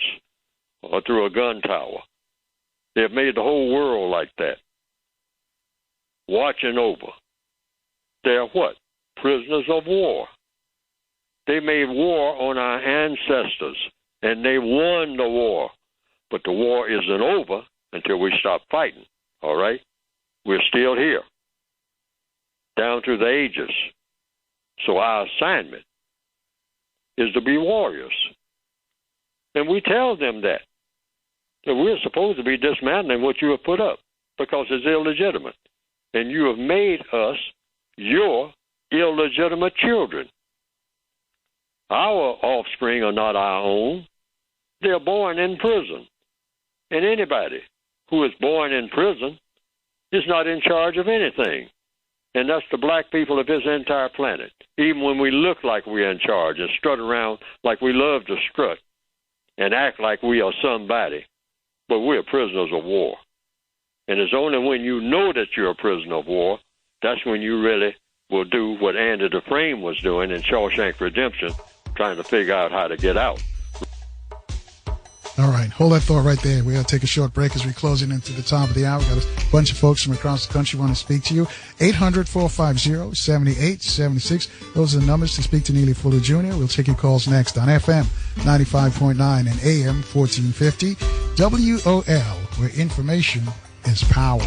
or through a gun tower. They've made the whole world like that. Watching over. They're what? Prisoners of war. They made war on our ancestors, and they won the war. But the war isn't over until we stop fighting, all right? We're still here, down through the ages. So our assignment is to be warriors. And we tell them that we're supposed to be dismantling what you have put up because it's illegitimate. And you have made us your illegitimate children. Our offspring are not our own. They're born in prison. And anybody who is born in prison is not in charge of anything. And that's the black people of this entire planet. Even when we look like we're in charge and strut around like we love to strut and act like we are somebody, but we're prisoners of war. And it's only when you know that you're a prisoner of war, that's when you really will do what Andy Dufresne was doing in Shawshank Redemption, trying to figure out how to get out. All right, hold that thought right there. We got to take a short break as we're closing into the top of the hour. We got a bunch of folks from across the country want to speak to you. 800-450-7876. Those are the numbers to speak to Neely Fuller Jr. We'll take your calls next on FM 95.9 and AM 1450. WOL, where information is power.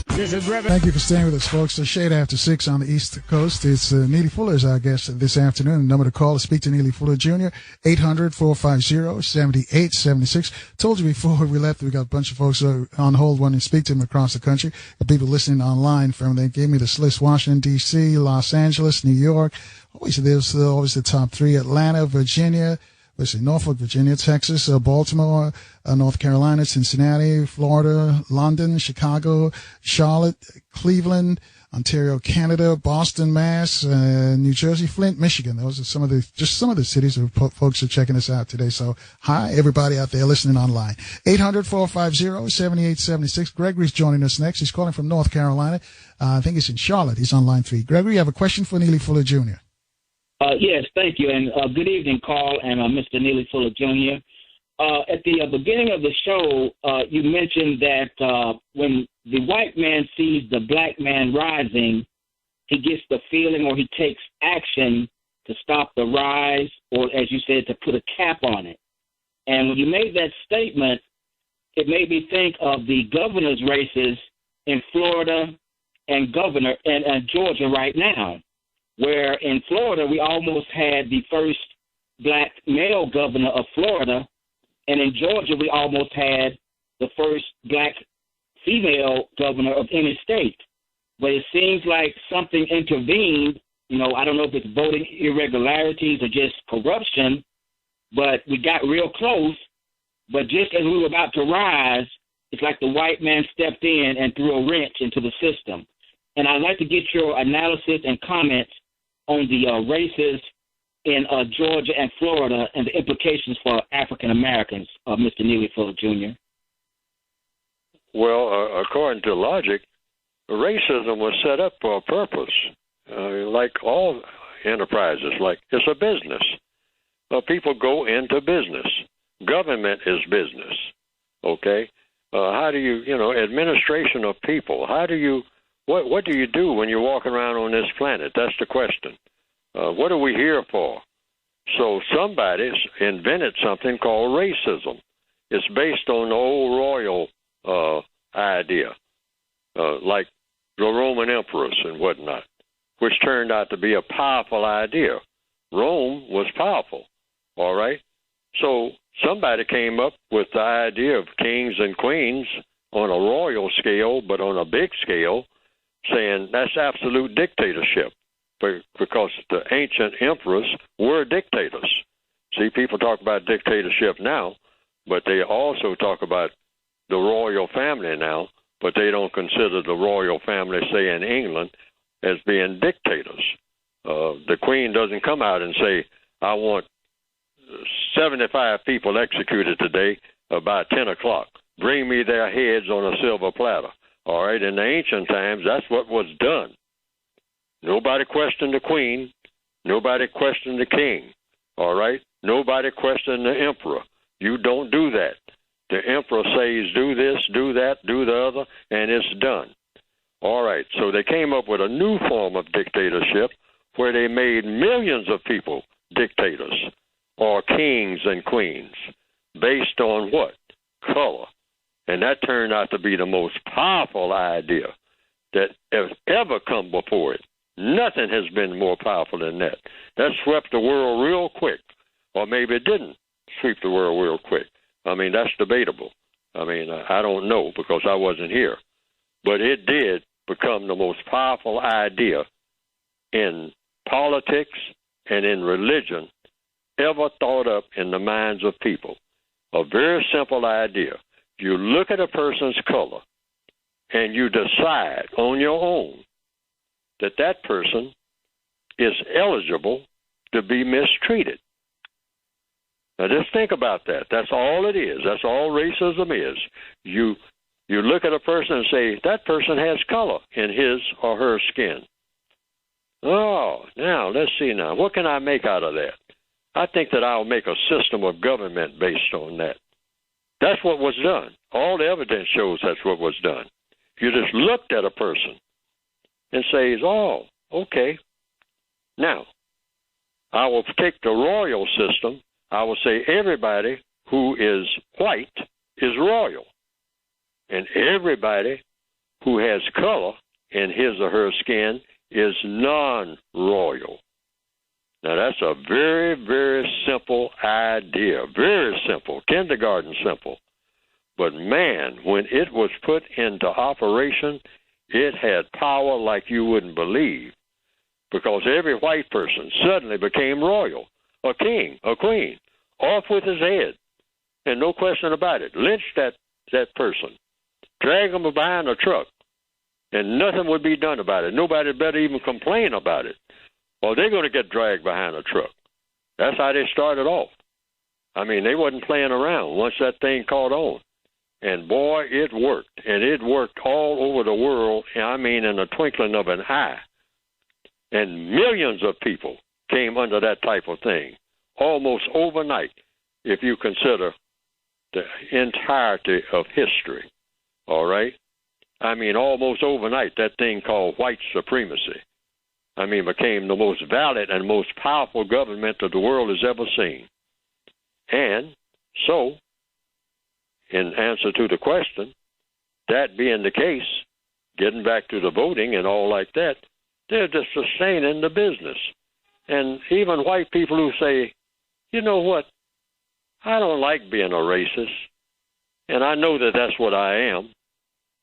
This is Thank you for staying with us, folks. The shade after 6 on the East Coast. It's Neely Fuller is our guest this afternoon. The number to call is speak to Neely Fuller Jr. 800-450-7876. Told you before we left, we got a bunch of folks on hold wanting to speak to them across the country. The people listening online they gave me this list: Washington, D.C., Los Angeles, New York. There's always the top 3: Atlanta, Virginia. Let's see, Norfolk, Virginia, Texas, Baltimore, North Carolina, Cincinnati, Florida, London, Chicago, Charlotte, Cleveland, Ontario, Canada, Boston, Mass, New Jersey, Flint, Michigan. Those are some of the cities where folks are checking us out today. So hi, everybody out there listening online. 800-450-7876. Gregory's joining us next. He's calling from North Carolina. I think he's in Charlotte. He's on line 3. Gregory, you have a question for Neely Fuller Jr. Yes, thank you. And good evening, Carl and Mr. Neely Fuller Jr. At the beginning of the show, you mentioned that when the white man sees the black man rising, he gets the feeling or he takes action to stop the rise or, as you said, to put a cap on it. And when you made that statement, it made me think of the governor's races in Florida and Georgia right now, where in Florida we almost had the first black male governor of Florida, and in Georgia we almost had the first black female governor of any state. But it seems like something intervened. I don't know if it's voting irregularities or just corruption, but we got real close. But just as we were about to rise, it's like the white man stepped in and threw a wrench into the system. And I'd like to get your analysis and comments on the races in Georgia and Florida and the implications for African Americans, Mr. Neely Fuller Jr. Well, according to logic, racism was set up for a purpose. Like all enterprises, like it's a business. People go into business. Government is business. Okay? How do you, administration of people, what do you do when you're walking around on this planet? That's the question. What are we here for? So somebody's invented something called racism. It's based on the old royal idea, like the Roman emperors and whatnot, which turned out to be a powerful idea. Rome was powerful, all right? So somebody came up with the idea of kings and queens on a royal scale, but on a big scale, saying that's absolute dictatorship because the ancient emperors were dictators. See, people talk about dictatorship now, but they also talk about the royal family now, but they don't consider the royal family, say in England, as being dictators. The queen doesn't come out and say, I want 75 people executed today by 10 o'clock. Bring me their heads on a silver platter. All right, in the ancient times, that's what was done. Nobody questioned the queen. Nobody questioned the king. All right? Nobody questioned the emperor. You don't do that. The emperor says, do this, do that, do the other, and it's done. All right, so they came up with a new form of dictatorship where they made millions of people dictators or kings and queens based on what? Color. And that turned out to be the most powerful idea that has ever come before it. Nothing has been more powerful than that. That swept the world real quick. Or maybe it didn't sweep the world real quick. I mean, that's debatable. I mean, I don't know because I wasn't here. But it did become the most powerful idea in politics and in religion ever thought up in the minds of people. A very simple idea. You look at a person's color and you decide on your own that that person is eligible to be mistreated. Now, just think about that. That's all it is. That's all racism is. You look at a person and say, that person has color in his or her skin. Oh, now, let's see now. What can I make out of that? I think that I'll make a system of government based on that. That's what was done. All the evidence shows that's what was done. You just looked at a person and says, oh, okay. Now, I will take the royal system. I will say everybody who is white is royal. And everybody who has color in his or her skin is non-royal. Now, that's a very, very simple idea. Very simple. Kindergarten simple. But, man, when it was put into operation, it had power like you wouldn't believe. Because every white person suddenly became royal. A king, a queen. Off with his head. And no question about it. Lynch that person. Drag him behind a truck. and nothing would be done about it. Nobody better even complain about it, or they're going to get dragged behind a truck. That's how they started off. I mean, they wasn't playing around once that thing caught on. And, boy, it worked. And it worked all over the world, I mean, in a twinkling of an eye. And millions of people came under that type of thing, almost overnight, if you consider the entirety of history, all right? I mean, almost overnight, that thing called white supremacy, I mean, became the most valid and most powerful government that the world has ever seen. And so, in answer to the question, that being the case, getting back to the voting and all like that, they're just sustaining the business. And even white people who say, you know what, I don't like being a racist, and I know that that's what I am,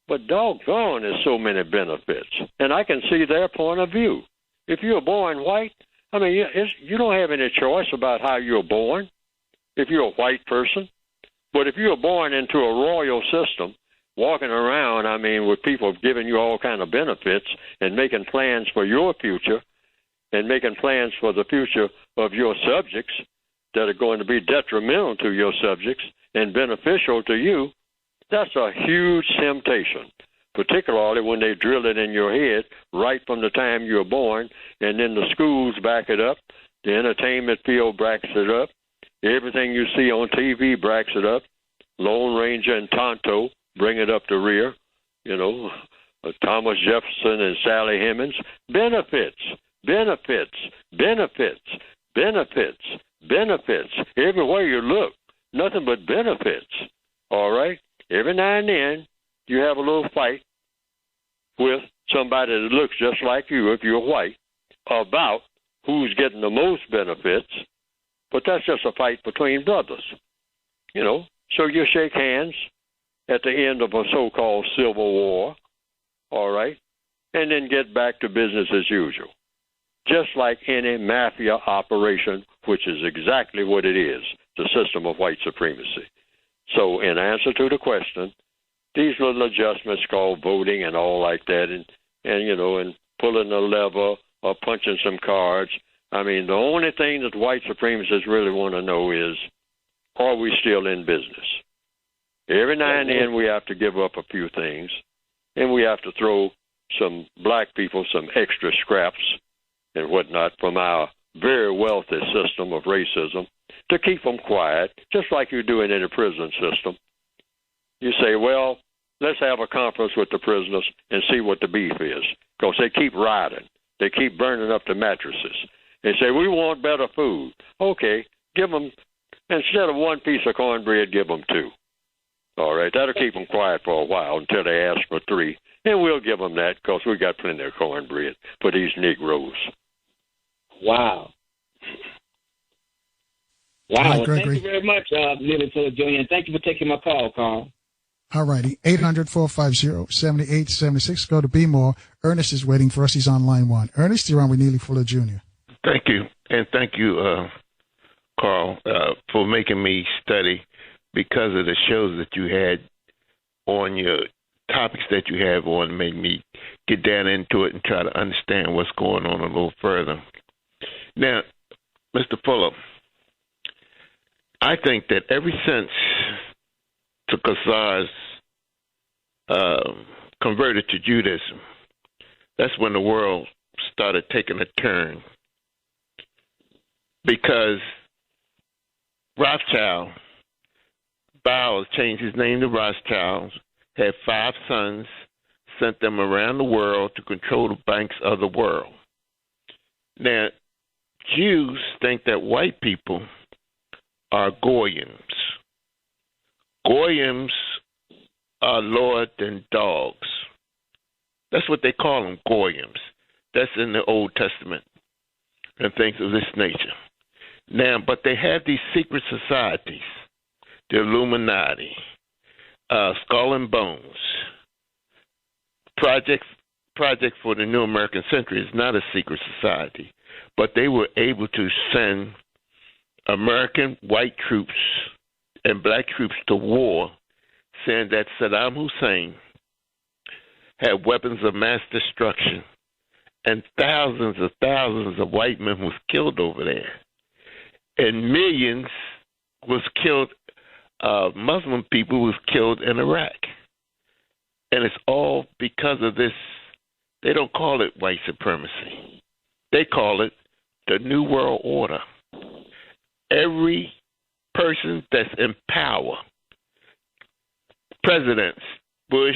but doggone, there's so many benefits. And I can see their point of view. If you're born white, I mean, you don't have any choice about how you're born if you're a white person. But if you're born into a royal system, walking around, I mean, with people giving you all kind of benefits and making plans for your future and making plans for the future of your subjects that are going to be detrimental to your subjects and beneficial to you, that's a huge temptation, particularly when they drill it in your head right from the time you're born, and then the schools back it up, the entertainment field backs it up, everything you see on TV backs it up, Lone Ranger and Tonto bring it up the rear, you know, Thomas Jefferson and Sally Hemings, benefits, benefits, benefits, benefits, benefits. Everywhere you look, nothing but benefits, all right? Every now and then, you have a little fight with somebody that looks just like you, if you're white, about who's getting the most benefits, but that's just a fight between brothers, you know? So you shake hands at the end of a so-called civil war, all right, and then get back to business as usual, just like any mafia operation, which is exactly what it is, the system of white supremacy. So in answer to the question, these little adjustments called voting and all like that, and you know, and pulling a lever or punching some cards, I mean, the only thing that white supremacists really want to know is, are we still in business? Every now and then we have to give up a few things, and we have to throw some black people some extra scraps and whatnot from our very wealthy system of racism to keep them quiet, just like you do in any prison system. You say, well, let's have a conference with the prisoners and see what the beef is, because they keep rioting. They keep burning up the mattresses. They say, we want better food. Okay, give them, instead of one piece of cornbread, give them two. All right, that'll keep them quiet for a while until they ask for three. And we'll give them that because we got plenty of cornbread for these Negroes. Wow. Wow. Right, well, Gregory. thank you very much, Neely Fuller Jr., and thank you for taking my call, Carl. All righty, 800-450-7876. Go to Be More. Ernest is waiting for us. He's on line one. Ernest, you're on with Neely Fuller Jr. Thank you. And thank you, Carl, for making me study because of the shows that you had on your topics that you have on, made me get down into it and try to understand what's going on a little further. Now, Mr. Fuller, I think that ever since Khazars converted to Judaism, that's when the world started taking a turn. Because Rothschild, Bowles changed his name to Rothschild, had 5 sons, sent them around the world to control the banks of the world. Now, Jews think that white people are Goyim. Goyim are lower than dogs. That's what they call them, Goyim. That's in the Old Testament and things of this nature. Now, but they have these secret societies, the Illuminati, Skull and Bones. Project for the New American Century is not a secret society, but they were able to send American white troops and black troops to war, saying that Saddam Hussein had weapons of mass destruction, and thousands of white men was killed over there, and millions was killed. Muslim people was killed in Iraq, and it's all because of this. They don't call it white supremacy; they call it the New World Order. Every person that's in power, presidents, Bush,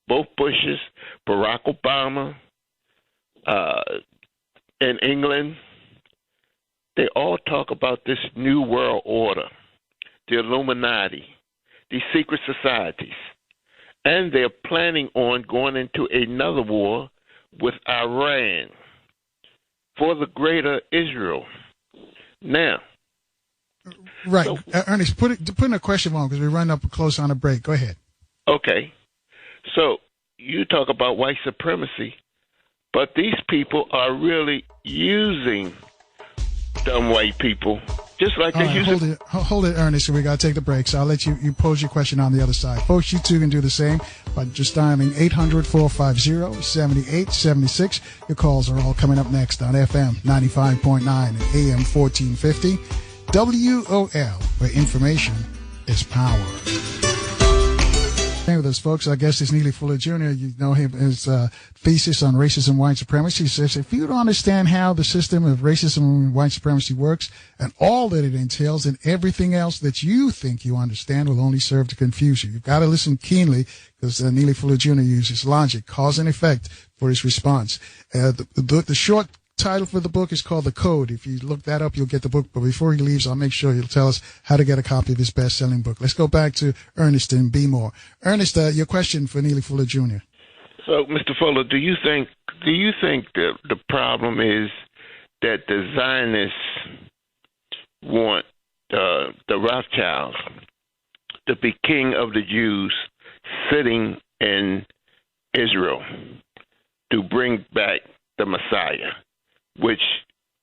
both Bushes, Barack Obama, in England, they all talk about this New World Order, the Illuminati, these secret societies. And they're planning on going into another war with Iran for the greater Israel. Now, right, so, Ernest, putting a question on because we're running up close on a break. Go ahead. Okay, so you talk about white supremacy, but these people are really using dumb white people, just like they use. Hold it, Ernest. We got to take the break, so I'll let you pose your question on the other side. Folks, you too can do the same by just dialing 800-450-7876. Your calls are all coming up next on FM 95.9 and AM 1450. WOL, where information is power. With us, folks. Our guest is Neely Fuller Jr. You know him, his thesis on racism and white supremacy. He says, if you don't understand how the system of racism and white supremacy works and all that it entails, and everything else that you think you understand will only serve to confuse you. You've got to listen keenly because Neely Fuller Jr. uses logic, cause and effect for his response. The short title for the book is called The Code. If you look that up, you'll get the book. But before he leaves, I'll make sure he'll tell us how to get a copy of his best-selling book. Let's go back to Ernest and B. Moore. Ernest, your question for Neely Fuller Jr. So, Mr. Fuller, do you think that the problem is that the Zionists want the Rothschilds to be king of the Jews sitting in Israel to bring back the Messiah, which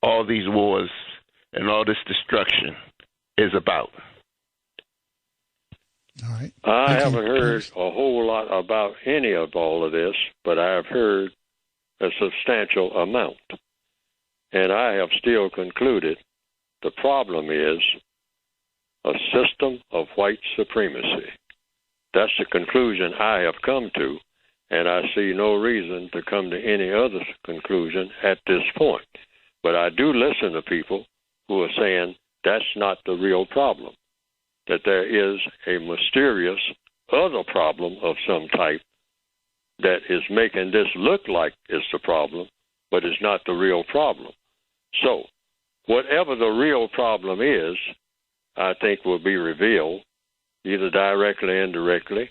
all these wars and all this destruction is about? All right. I haven't heard a whole lot about any of all of this, but I have heard a substantial amount. And I have still concluded the problem is a system of white supremacy. That's the conclusion I have come to, and I see no reason to come to any other conclusion at this point. But I do listen to people who are saying that's not the real problem, that there is a mysterious other problem of some type that is making this look like it's the problem, but it's not the real problem. So whatever the real problem is, I think will be revealed either directly or indirectly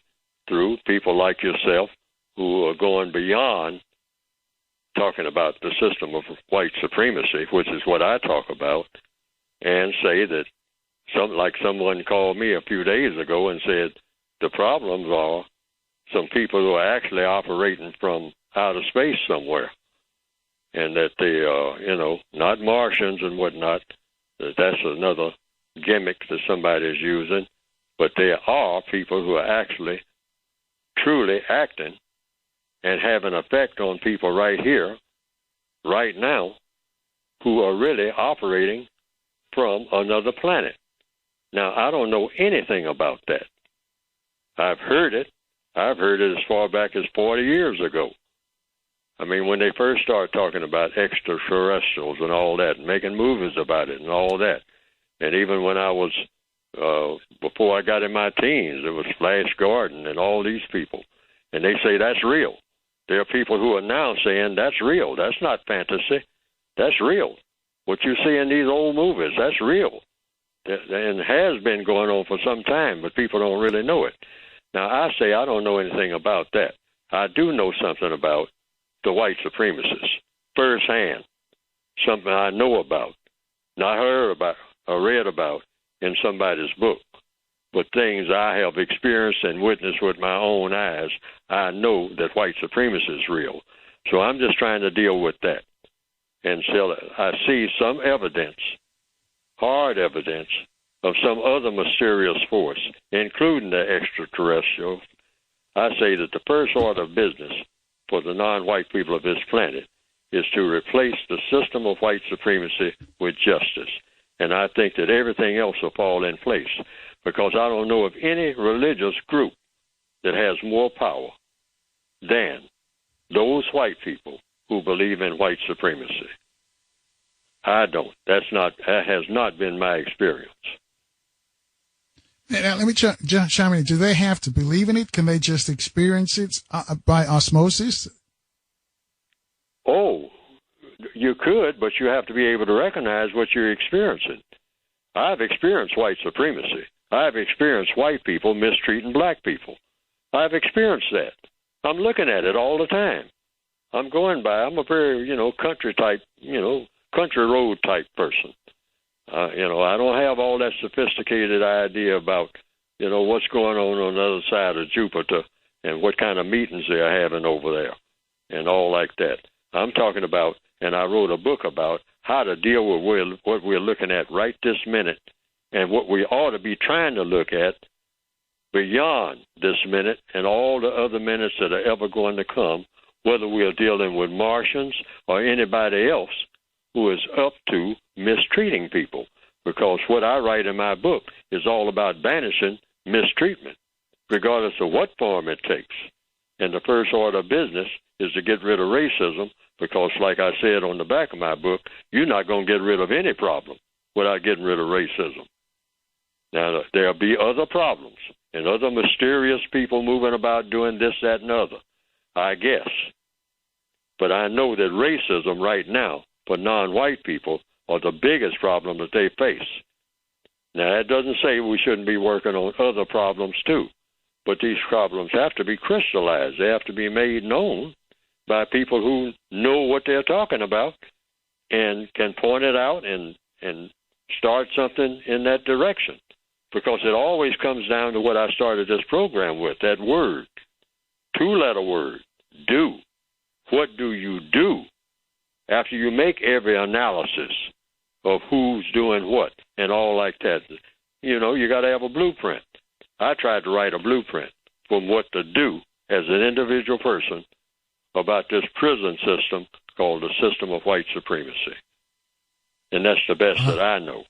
through people like yourself who are going beyond talking about the system of white supremacy, which is what I talk about, and say that someone called me a few days ago and said the problems are some people who are actually operating from outer space somewhere, and that they are, not Martians and whatnot. That's another gimmick that somebody is using, but there are people who are actually truly acting and have an effect on people right here, right now, who are really operating from another planet. Now, I don't know anything about that. I've heard it. I've heard it as far back as 40 years ago. I mean, when they first started talking about extraterrestrials and all that, and making movies about it and all that. And even when I was, before I got in my teens, it was Flash Gordon and all these people. And they say that's real. There are people who are now saying that's real. That's not fantasy. That's real. What you see in these old movies, that's real. And has been going on for some time, but people don't really know it. Now, I say I don't know anything about that. I do know something about the white supremacists firsthand, something I know about, not heard about or read about in somebody's book, but things I have experienced and witnessed with my own eyes. I know that white supremacy is real. So I'm just trying to deal with that. And so I see some evidence, hard evidence, of some other mysterious force, including the extraterrestrials. I say that the first order of business for the non-white people of this planet is to replace the system of white supremacy with justice. And I think that everything else will fall in place, because I don't know of any religious group that has more power than those white people who believe in white supremacy. I don't. That has not been my experience. Now, let me chime in. Do they have to believe in it? Can they just experience it by osmosis? Oh, you could, but you have to be able to recognize what you're experiencing. I've experienced white supremacy. I've experienced white people mistreating black people. I've experienced that. I'm looking at it all the time. I'm a very, country type, country road type person. I don't have all that sophisticated idea about, what's going on the other side of Jupiter and what kind of meetings they're having over there and all like that. I'm talking about, and I wrote a book about how to deal with what we're looking at right this minute and what we ought to be trying to look at beyond this minute and all the other minutes that are ever going to come, whether we're dealing with Martians or anybody else who is up to mistreating people. Because what I write in my book is all about banishing mistreatment, regardless of what form it takes. And the first order of business is to get rid of racism, because like I said on the back of my book, you're not going to get rid of any problem without getting rid of racism. Now, there'll be other problems and other mysterious people moving about doing this, that, and other, I guess. But I know that racism right now for non-white people are the biggest problem that they face. Now, that doesn't say we shouldn't be working on other problems too, but these problems have to be crystallized. They have to be made known by people who know what they're talking about and can point it out and start something in that direction. Because it always comes down to what I started this program with, that word, two-letter word, do. What do you do after you make every analysis of who's doing what and all like that? You got to have a blueprint. I tried to write a blueprint from what to do as an individual person about this prison system called the system of white supremacy. And that's the best that I know.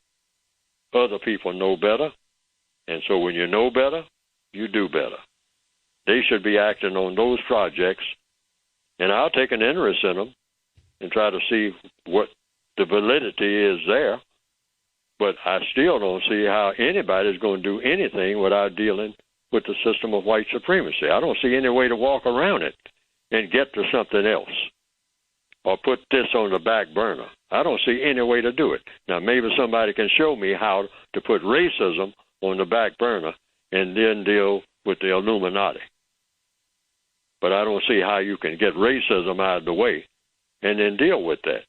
Other people know better. And so when you know better, you do better. They should be acting on those projects, and I'll take an interest in them and try to see what the validity is there. But I still don't see how anybody's going to do anything without dealing with the system of white supremacy. I don't see any way to walk around it and get to something else or put this on the back burner. I don't see any way to do it. Now, maybe somebody can show me how to put racism on the back burner and then deal with the Illuminati. But I don't see how you can get racism out of the way and then deal with that,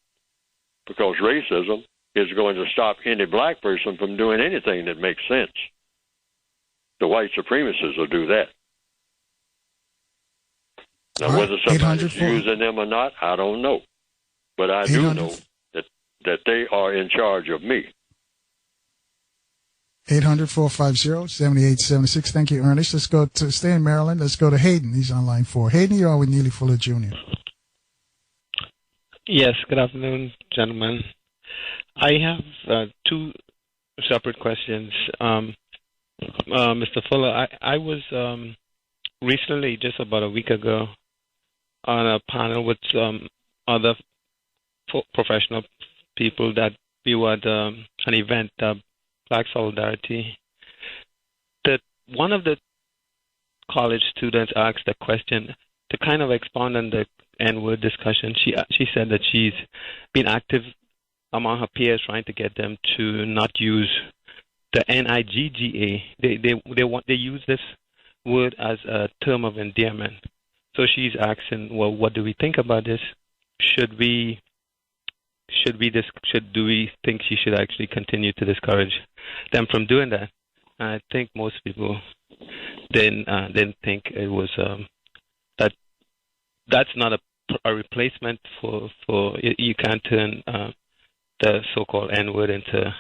because racism is going to stop any black person from doing anything that makes sense. The white supremacists will do that. Now, whether somebody's using them or not, I don't know. But I do know that they are in charge of me. 800-450-7876. Thank you, Ernest. Let's stay in Maryland. Let's go to Hayden. He's on line 4. Hayden, you are with Neely Fuller Jr. Yes, good afternoon, gentlemen. I have two separate questions. Mr. Fuller, I was recently, just about a week ago, on a panel with other professional people that we were at an event, Black Solidarity, that one of the college students asked a question to kind of expound on the N-word discussion. She said that she's been active among her peers trying to get them to not use the Nigga. They use this word as a term of endearment. So she's asking, well, what do we think about this? Do we think she should actually continue to discourage them from doing that? I think most people didn't think it was that's not a replacement for you can't turn the so-called N-word into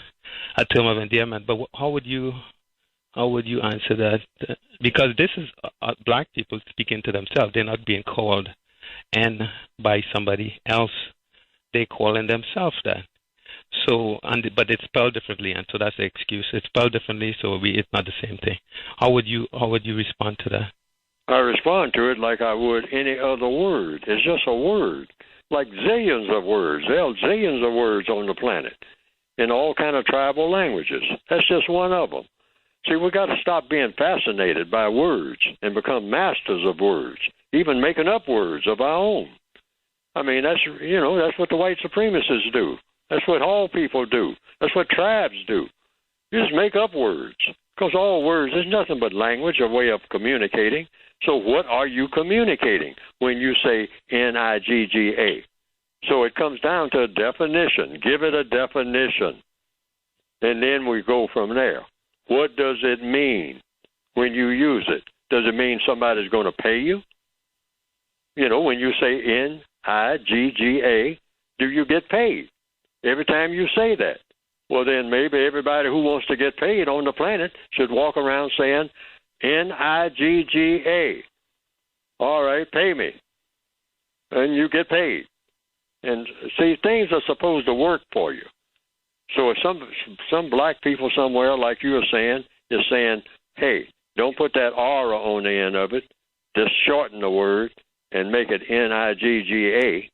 a term of endearment. But how would you answer that? Because this is black people speaking to themselves. They're not being called N by somebody else, they calling themselves that. So, but it's spelled differently, and so that's the excuse. It's spelled differently, so it's not the same thing. How would you respond to that? I respond to it like I would any other word. It's just a word, like zillions of words. There are zillions of words on the planet in all kind of tribal languages. That's just one of them. See, we got to stop being fascinated by words and become masters of words, even making up words of our own. I mean, that's what the white supremacists do. That's what all people do. That's what tribes do. You just make up words, because all words is nothing but language, a way of communicating. So what are you communicating when you say Nigga? So it comes down to a definition. Give it a definition. And then we go from there. What does it mean when you use it? Does it mean somebody's going to pay you? You know, when you say Nigga, do you get paid every time you say that? Well, then maybe everybody who wants to get paid on the planet should walk around saying Nigga. All right, pay me. And you get paid. And see, things are supposed to work for you. So if some black people somewhere, like you are saying, is saying, hey, don't put that R on the end of it, just shorten the word and make it Nigga,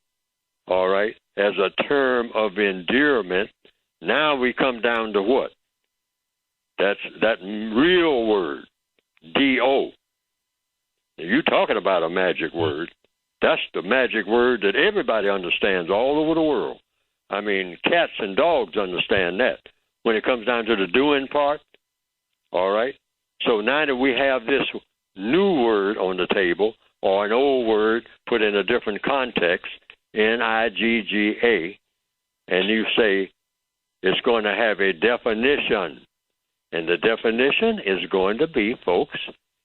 all right, as a term of endearment, now we come down to what? That's that real word, D-O. You're talking about a magic word. That's the magic word that everybody understands all over the world. I mean, cats and dogs understand that. When it comes down to the doing part, all right? So now that we have this new word on the table, or an old word put in a different context, Nigga, and you say it's going to have a definition. And the definition is going to be, folks,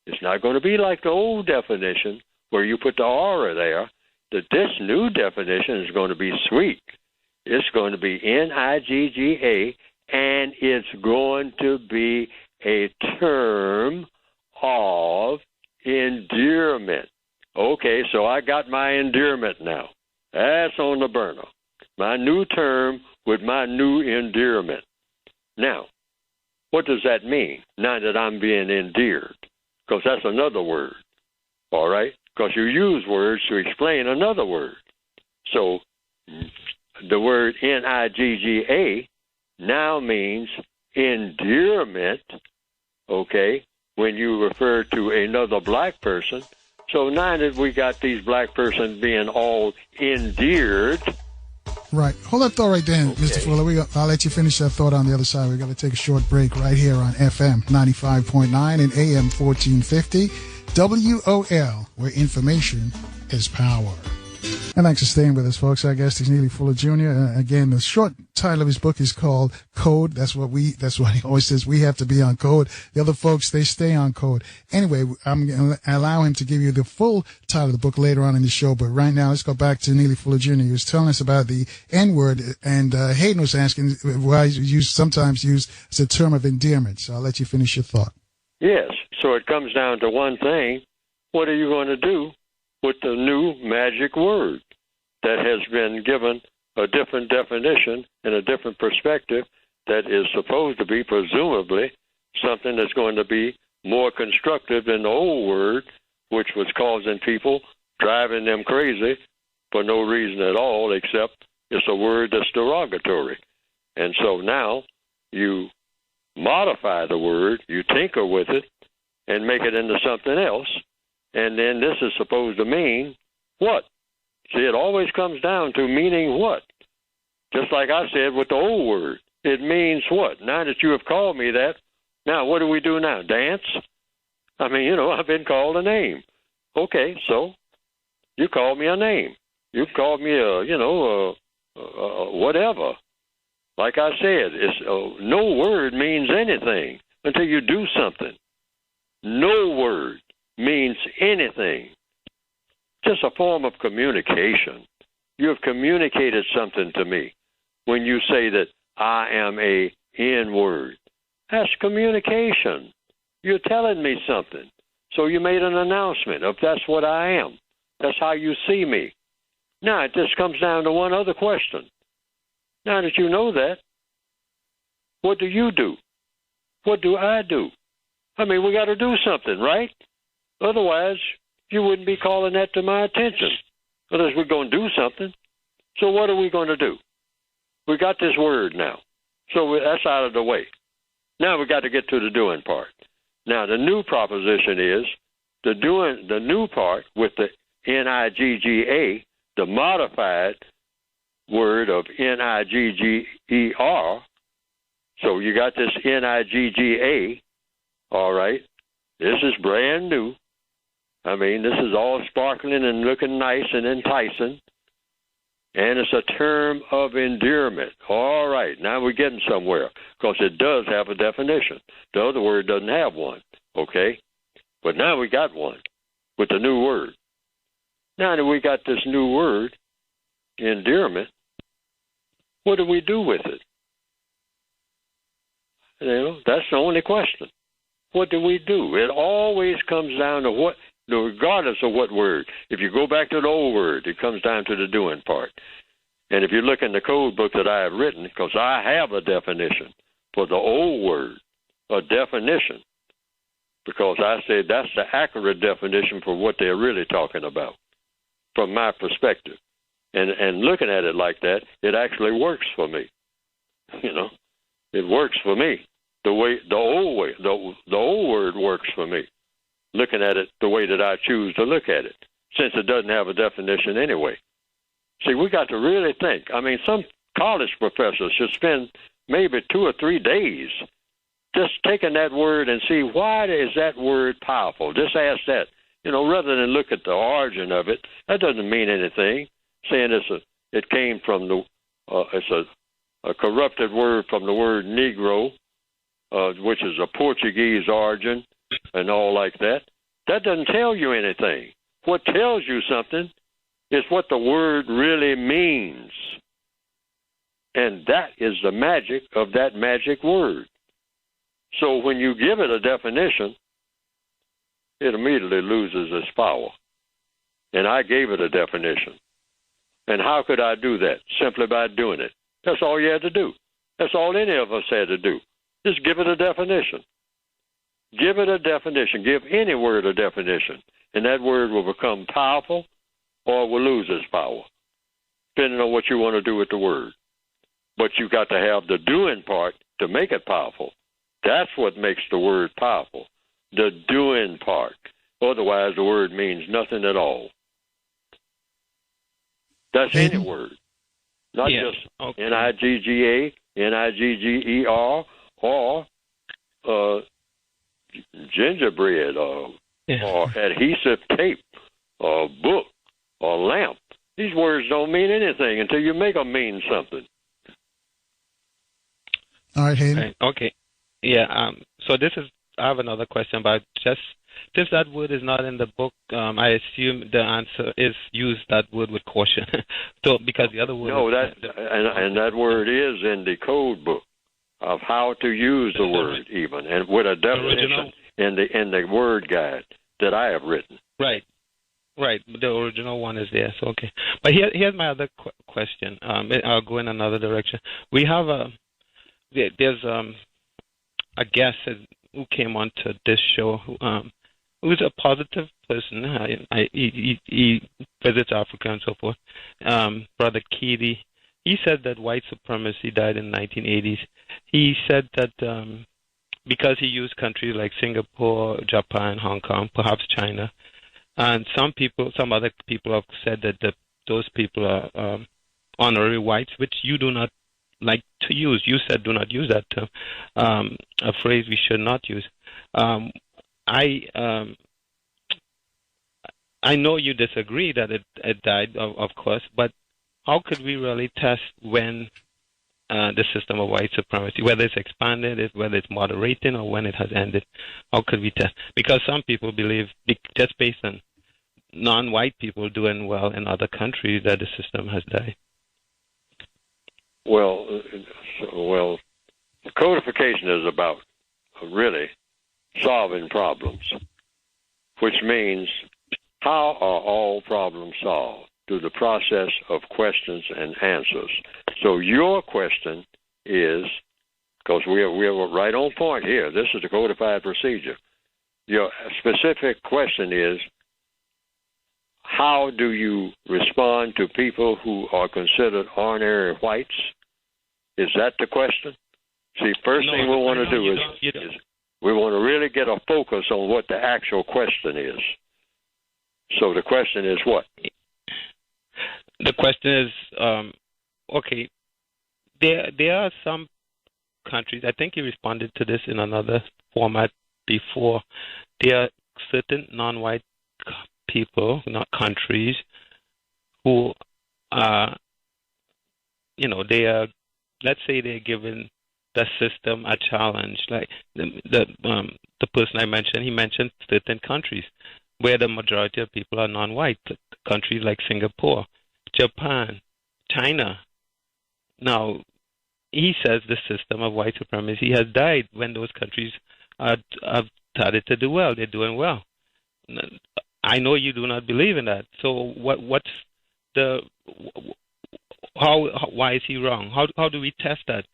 it's not going to be like the old definition where you put the R there. That this new definition is going to be sweet. It's going to be Nigga, and it's going to be a term of endearment. Okay, so I got my endearment now. That's on the burner. My new term with my new endearment. Now, what does that mean, now that I'm being endeared? Because that's another word, all right? Because you use words to explain another word. So the word Nigga now means endearment, okay, when you refer to another black person. So now that we got these black persons being all endeared. Right. Hold that thought right there, okay. Mr. Fuller. I'll let you finish that thought on the other side. We've got to take a short break right here on FM 95.9 and AM 1450. WOL, where information is power. And thanks for staying with us, folks. Our guest is Neely Fuller Jr. Again, the short title of his book is called Code. That's what he always says. We have to be on code. The other folks, they stay on code. Anyway, I'm going to allow him to give you the full title of the book later on in the show. But right now, let's go back to Neely Fuller Jr. He was telling us about the N-word, and Hayden was asking why it's sometimes used as a term of endearment. So I'll let you finish your thought. Yes. So it comes down to one thing. What are you going to do with the new magic word that has been given a different definition and a different perspective that is supposed to be, presumably, something that's going to be more constructive than the old word, which was causing people, driving them crazy for no reason at all, except it's a word that's derogatory. And so now you modify the word, you tinker with it, and make it into something else. And then this is supposed to mean what? See, it always comes down to meaning what? Just like I said with the old word. It means what? Now that you have called me that, now what do we do now? Dance? I mean, I've been called a name. Okay, so you called me a name. You called me whatever. Like I said, no word means anything until you do something. No word means anything. Just a form of communication. You have communicated something to me when you say that I am a N-word. That's communication. You're telling me something. So you made an announcement of that's what I am. That's how you see me. Now, it just comes down to one other question. Now that you know that, what do you do? What do I do? I mean, we got to do something, right? Otherwise, you wouldn't be calling that to my attention. Unless we're going to do something. So what are we going to do? We got this word now. So that's out of the way. Now we got to get to the doing part. Now, the new proposition is the new part with the Nigga, the modified word of Nigger. So you got this Nigga, all right. This is brand new. I mean, this is all sparkling and looking nice and enticing. And it's a term of endearment. All right, now we're getting somewhere because it does have a definition. The other word doesn't have one, okay? But now we got one with the new word. Now that we got this new word, endearment, what do we do with it? You know, that's the only question. What do we do? It always comes down to what, regardless of what word. If you go back to the old word, it comes down to the doing part. And if you look in the code book that I have written, because I have a definition for the old word, a definition, because I said that's the accurate definition for what they're really talking about, from my perspective. And looking at it like that, it actually works for me. You know, it works for me. The old word works for me. Looking at it the way that I choose to look at it, since it doesn't have a definition anyway. See, we got to really think. I mean, some college professors should spend maybe 2 or 3 days just taking that word and see why is that word powerful. Just ask that, you know, rather than look at the origin of it. That doesn't mean anything. Saying it came from it's a corrupted word from the word Negro, which is a Portuguese origin and all like that. That doesn't tell you anything. What tells you something is what the word really means. And that is the magic of that magic word. So when you give it a definition, it immediately loses its power. And I gave it a definition. And how could I do that? Simply by doing it. That's all you had to do. That's all any of us had to do. Just give it a definition. Give it a definition. Give any word a definition. And that word will become powerful or will lose its power, depending on what you want to do with the word. But you got to have the doing part to make it powerful. That's what makes the word powerful, the doing part. Otherwise, the word means nothing at all. That's any word, not just Nigga, Nigger, or gingerbread, or adhesive tape, or book, or lamp. These words don't mean anything until you make them mean something. All right, Hayden. Okay. Yeah. So I have another question about just since that word is not in the book, I assume the answer is use that word with caution. So because the other word. No, and that word is in the code book of how to use the word even, and with a definition in the word guide that I have written. Right. The original one is there. So okay. But here's my other question. I'll go in another direction. We have there's a guest who came on to this show who's a positive person. He visits Africa and so forth. Brother Keely, he said that white supremacy died in the 1980s. He said that because he used countries like Singapore, Japan, Hong Kong, perhaps China, and some other people have said that those people are honorary whites, which you do not like to use. You said do not use that term, a phrase we should not use. I know you disagree that it died, of course, but how could we really test when the system of white supremacy, whether it's expanded, whether it's moderating, or when it has ended? How could we test? Because some people believe, just based on non-white people doing well in other countries, that the system has died. Well, codification is about really solving problems, which means how are all problems solved? through the process of questions and answers. So your question is, because we're right on point here, this is the codified procedure. Your specific question is, how do you respond to people who are considered ordinary whites? Is that the question? See, first thing we want to do is we want to really get a focus on what the actual question is. So the question is what? The question is, okay, there are some countries, I think you responded to this in another format before, there are certain non-white people, not countries, who are, they are, let's say they're given the system a challenge. Like the person I mentioned, he mentioned certain countries where the majority of people are non-white, countries like Singapore, Japan, China. Now, he says the system of white supremacy has died when those countries have started to do well. They're doing well. I know you do not believe in that. So what's the why is he wrong? How do we test that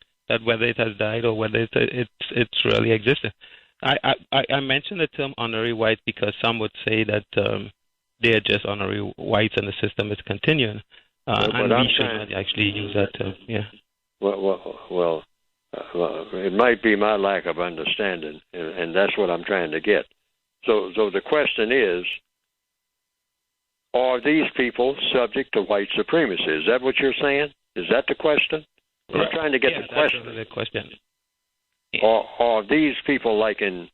whether it has died or whether it's really existed? I mentioned the term honorary whites because some would say that they're just honorary whites and the system is continuing. And we should not actually use that term. Yeah. Well, it might be my lack of understanding, and that's what I'm trying to get. So the question is, are these people subject to white supremacy? Is that what you're saying? Is that the question? I'm trying to get the question. That's the question. Are these people like in,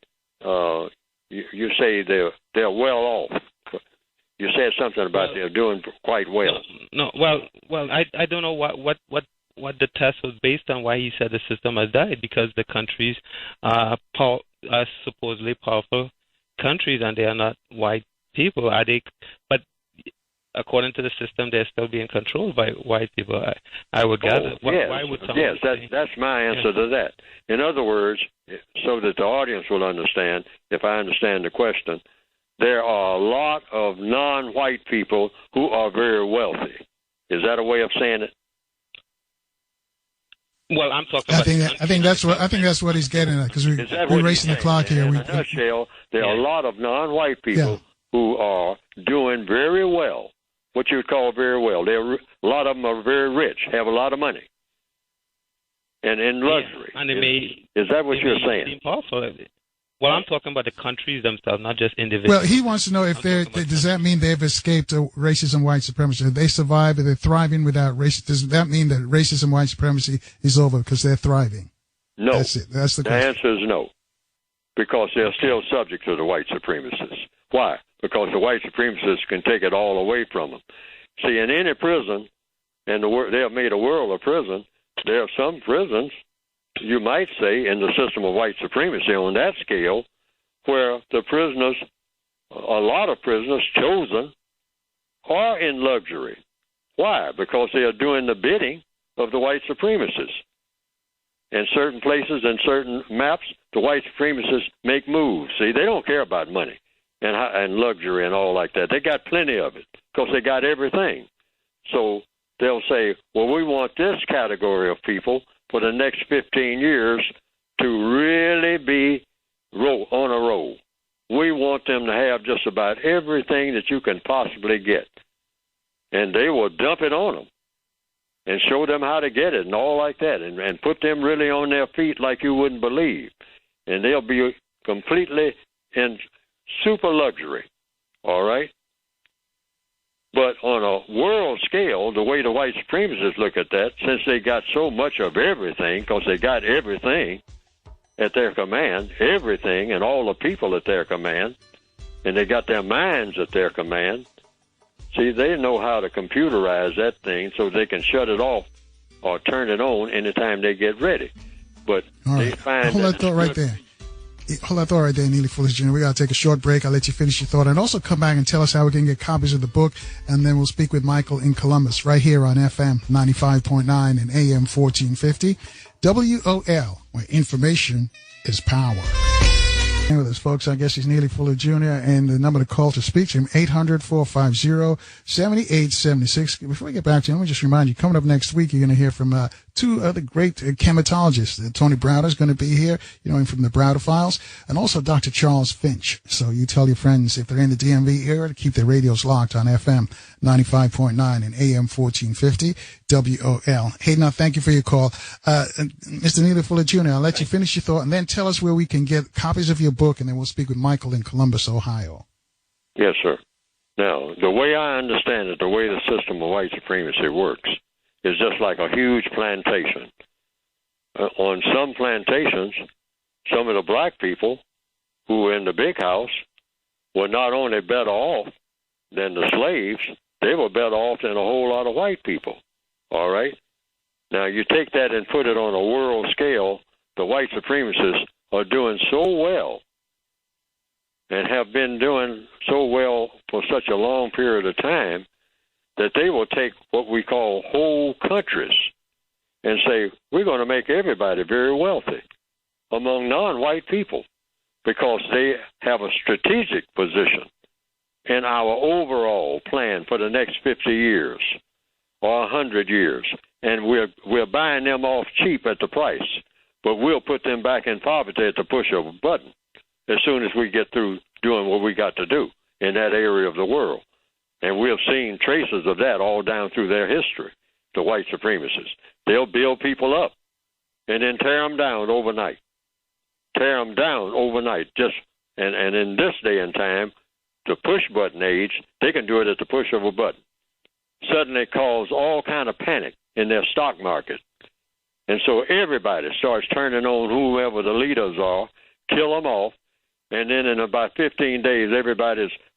you say they're well off. You said something about they're doing quite well. No. Well, I don't know what the test was based on, why he said the system has died, because the countries are supposedly powerful countries and they are not white people. Are they? But according to the system, they're still being controlled by white people. I would gather. Why would someone say? That's my answer to that. In other words, so that the audience will understand, if I understand the question, there are a lot of non-white people who are very wealthy. Is that a way of saying it? Well, I'm talking. I think that's what he's getting at, because we're racing the clock here. In a nutshell, there are a lot of non-white people who are doing very well. What you would call very well. A lot of them are very rich, have a lot of money, and in luxury. And is that what you're saying? Well, I'm talking about the countries themselves, not just individuals. Well, he wants to know if does that mean they've escaped racism, white supremacy? If they survive, if they're thriving without racism, does that mean that racism, white supremacy is over because they're thriving? No. That's it. That's the question. The answer is no, because they're still subject to the white supremacists. Why? Because the white supremacists can take it all away from them. See, in any prison, and they have made a world of prison, there are some prisons, you might say, in the system of white supremacy on that scale, where the prisoners, a lot of prisoners chosen, are in luxury. Why? Because they are doing the bidding of the white supremacists. In certain places and certain maps, the white supremacists make moves. See, they don't care about money and luxury and all like that. They got plenty of it because they got everything. So they'll say, well, we want this category of people for the next 15 years to really be on a roll. We want them to have just about everything that you can possibly get. And they will dump it on them and show them how to get it and all like that, and put them really on their feet like you wouldn't believe. And they'll be completely in super luxury, all right? But on a world scale, the way the white supremacists look at that, since they got so much of everything, because they got everything at their command, everything and all the people at their command, and they got their minds at their command, see, they know how to computerize that thing so they can shut it off or turn it on anytime they get ready. But they find Hold that thought right there. Hold that thought right there, Neely Fuller Jr. We got to take a short break. I'll let you finish your thought. And also come back and tell us how we can get copies of the book. And then we'll speak with Michael in Columbus right here on FM 95.9 and AM 1450. WOL, where information is power. With us, folks. I guess he's Neely Fuller Jr. and the number to call to speak to him, 800-450-7876. Before we get back to him, let me just remind you, coming up next week, you're going to hear from two other great chematologists. Tony Browder is going to be here, you know him from the Browder Files, and also Dr. Charles Finch. So you tell your friends, if they're in the DMV area, to keep their radios locked on FM 95.9 and AM 1450 WOL. Hayden, thank you for your call. Mr. Neely Fuller Jr., I'll let you finish your thought and then tell us where we can get copies of your book, and then we'll speak with Michael in Columbus, Ohio. Yes, sir. Now, the way I understand it, the way the system of white supremacy works, is just like a huge plantation. On some plantations, some of the black people who were in the big house were not only better off than the slaves, they were better off than a whole lot of white people. All right? Now, you take that and put it on a world scale, the white supremacists are doing so well and have been doing so well for such a long period of time that they will take what we call whole countries and say, we're going to make everybody very wealthy among non-white people because they have a strategic position in our overall plan for the next 50 years or 100 years. And we're buying them off cheap at the price, but we'll put them back in poverty at the push of a button as soon as we get through doing what we got to do in that area of the world. And we've seen traces of that all down through their history, the white supremacists. They'll build people up and then tear them down overnight. Tear them down overnight. And in this day and time, the push-button age, they can do it at the push of a button. Suddenly cause all kind of panic in their stock market. And so everybody starts turning on whoever the leaders are, kill them off, and then in about 15 days,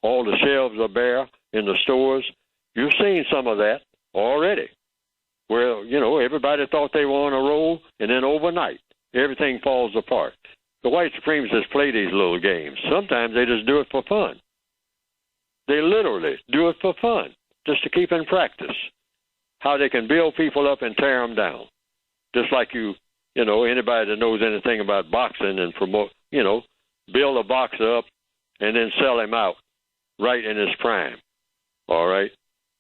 all the shelves are bare in the stores. You've seen some of that already, where, everybody thought they were on a roll, and then overnight, everything falls apart. The white supremacists play these little games. Sometimes they just do it for fun. They literally do it for fun, just to keep in practice how they can build people up and tear them down. Just like anybody that knows anything about boxing and promote, build a boxer up and then sell him out right in his prime. All right?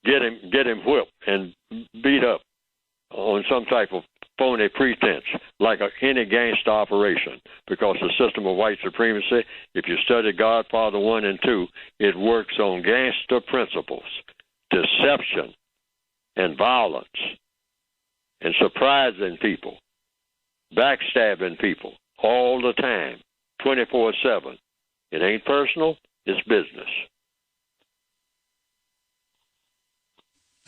Get him whipped and beat up on some type of phony pretense, like any gangster operation, because the system of white supremacy, if you study Godfather 1 and 2, it works on gangster principles, deception and violence and surprising people, backstabbing people all the time, 24/7. It ain't personal, it's business.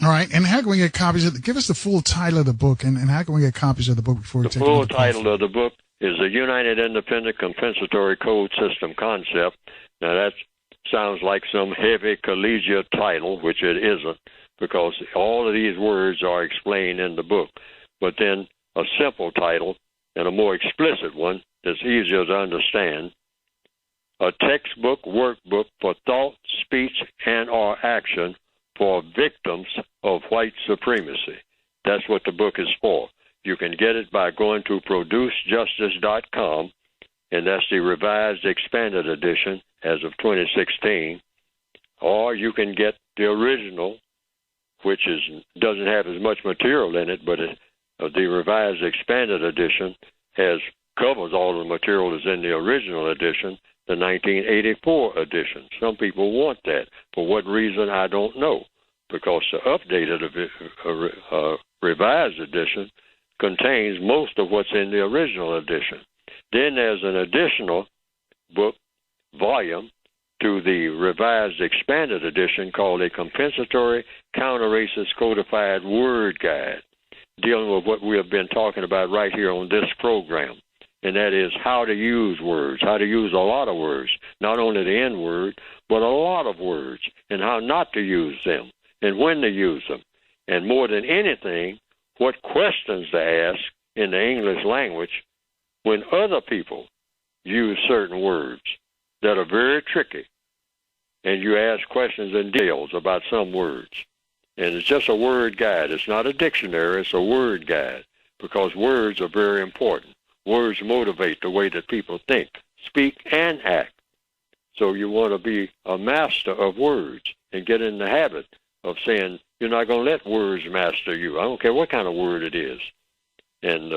All right, and how can we get copies of give us the full title of the book, and how can we get copies of the book before we take the full title of the book is The United Independent Compensatory Code System Concept. Now, that sounds like some heavy collegiate title, which it isn't, because all of these words are explained in the book. But then a simple title and a more explicit one that's easier to understand, a textbook workbook for thought, speech, and or action for victims of white supremacy. That's what the book is for. You can get it by going to producejustice.com, and that's the revised expanded edition as of 2016. Or you can get the original, which doesn't have as much material in it, but the revised expanded edition covers all the material that's in the original edition, the 1984 edition. Some people want that. For what reason, I don't know, because the updated revised edition contains most of what's in the original edition. Then there's an additional book volume to the revised expanded edition called a Compensatory Counter-Racist Codified Word Guide, dealing with what we have been talking about right here on this program. And that is how to use words, how to use a lot of words, not only the N word, but a lot of words, and how not to use them, and when to use them. And more than anything, what questions to ask in the English language when other people use certain words that are very tricky. And you ask questions in details about some words. And it's just a word guide. It's not a dictionary, it's a word guide, because words are very important. Words motivate the way that people think, speak, and act. So you want to be a master of words and get in the habit of saying you're not going to let words master you. I don't care what kind of word it is. And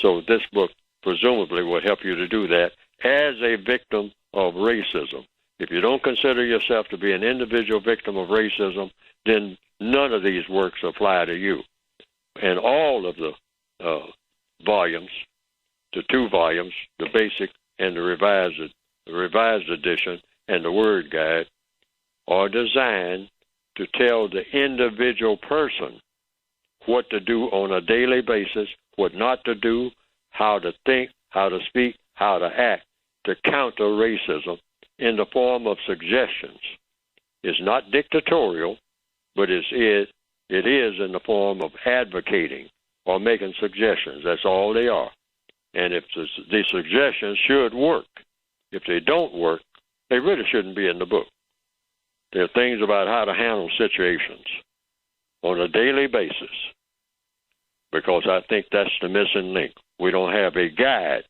so this book presumably will help you to do that as a victim of racism. If you don't consider yourself to be an individual victim of racism, then none of these works apply to you. And all of the volumes, the 2 volumes, the basic and the revised edition and the word guide, are designed to tell the individual person what to do on a daily basis, what not to do, how to think, how to speak, how to act to counter racism in the form of suggestions. It's not dictatorial, but it is in the form of advocating or making suggestions. That's all they are. And if the suggestions should work, if they don't work, they really shouldn't be in the book. There are things about how to handle situations on a daily basis, because I think that's the missing link. We don't have a guide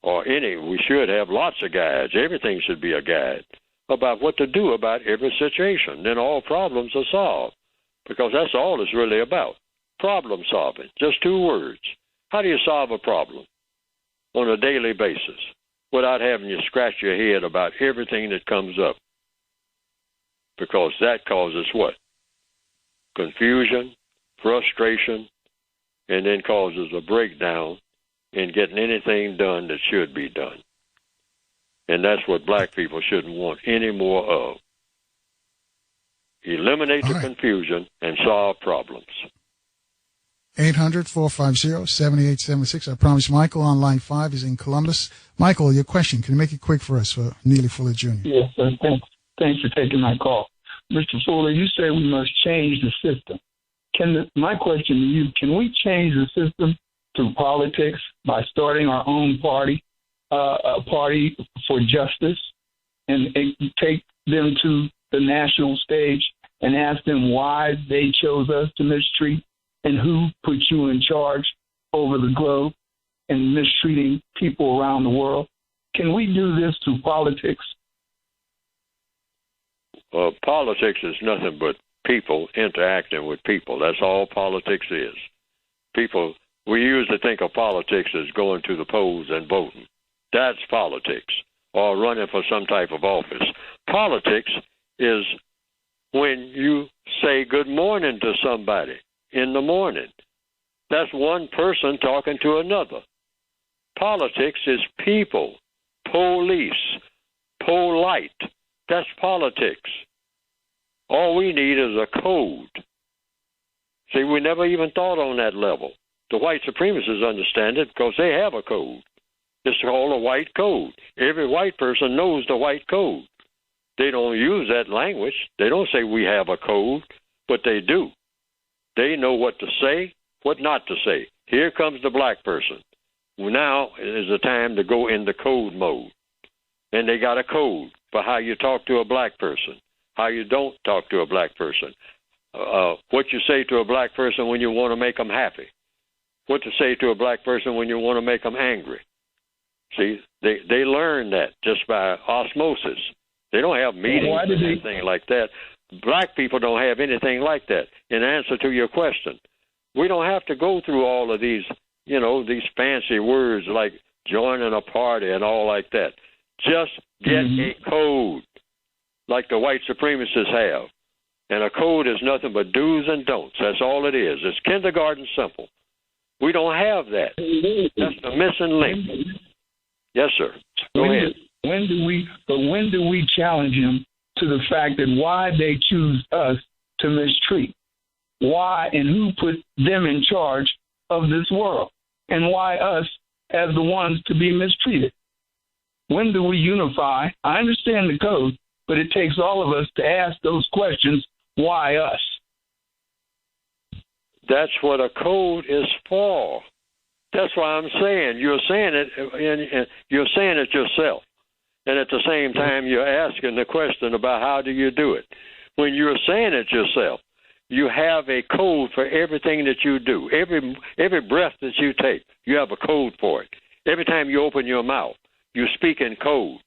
we should have lots of guides. Everything should be a guide about what to do about every situation. Then all problems are solved, because that's all it's really about. Problem solving, just 2 words. How do you solve a problem on a daily basis without having you scratch your head about everything that comes up? Because that causes what? Confusion, frustration, and then causes a breakdown in getting anything done that should be done. And that's what black people shouldn't want any more of. Eliminate the confusion and solve problems. 800-450-7876. I promise Michael on line 5 is in Columbus. Michael, your question. Can you make it quick for us for Neely Fuller Jr.? Yes, sir. Thanks for taking my call. Mr. Fuller, you say we must change the system. My question to you, can we change the system through politics by starting our own party, a party for justice, and take them to the national stage and ask them why they chose us to mistreat and who put you in charge over the globe and mistreating people around the world? Can we do this through politics? Well, politics is nothing but people interacting with people. That's all politics is. People, we usually think of politics as going to the polls and voting. That's politics, or running for some type of office. Politics is when you say good morning to somebody in the morning. That's one person talking to another. Politics is people, police, polite. That's politics. All we need is a code. See, we never even thought on that level. The white supremacists understand it because they have a code. It's called a white code. Every white person knows the white code. They don't use that language. They don't say we have a code, but they do. They know what to say, what not to say. Here comes the black person. Now is the time to go into code mode. And they got a code for how you talk to a black person, how you don't talk to a black person, what you say to a black person when you want to make them happy, what to say to a black person when you want to make them angry. See, they learn that just by osmosis. They don't have meetings or anything like that. Black people don't have anything like that. In answer to your question, we don't have to go through all of these, these fancy words like joining a party and all like that. Just get a code like the white supremacists have. And a code is nothing but do's and don'ts. That's all it is. It's kindergarten simple. We don't have that. That's the missing link. Yes, sir. Go ahead. When do we challenge them to the fact that why they choose us to mistreat? Why and who put them in charge of this world? And why us as the ones to be mistreated? When do we unify? I understand the code, but it takes all of us to ask those questions, why us? That's what a code is for. That's why I'm saying you're saying it, and you're saying it yourself. And at the same time, you're asking the question about how do you do it. When you're saying it yourself, you have a code for everything that you do. Every breath that you take, you have a code for it. Every time you open your mouth, you speak in code.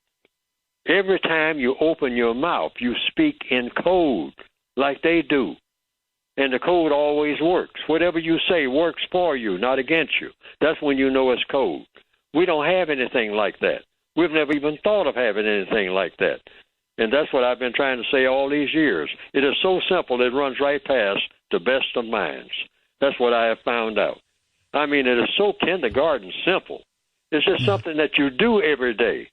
Every time you open your mouth, you speak in code like they do. And the code always works. Whatever you say works for you, not against you. That's when you know it's code. We don't have anything like that. We've never even thought of having anything like that. And that's what I've been trying to say all these years. It is so simple, it runs right past the best of minds. That's what I have found out. I mean, it is so kindergarten simple. It's just something that you do every day.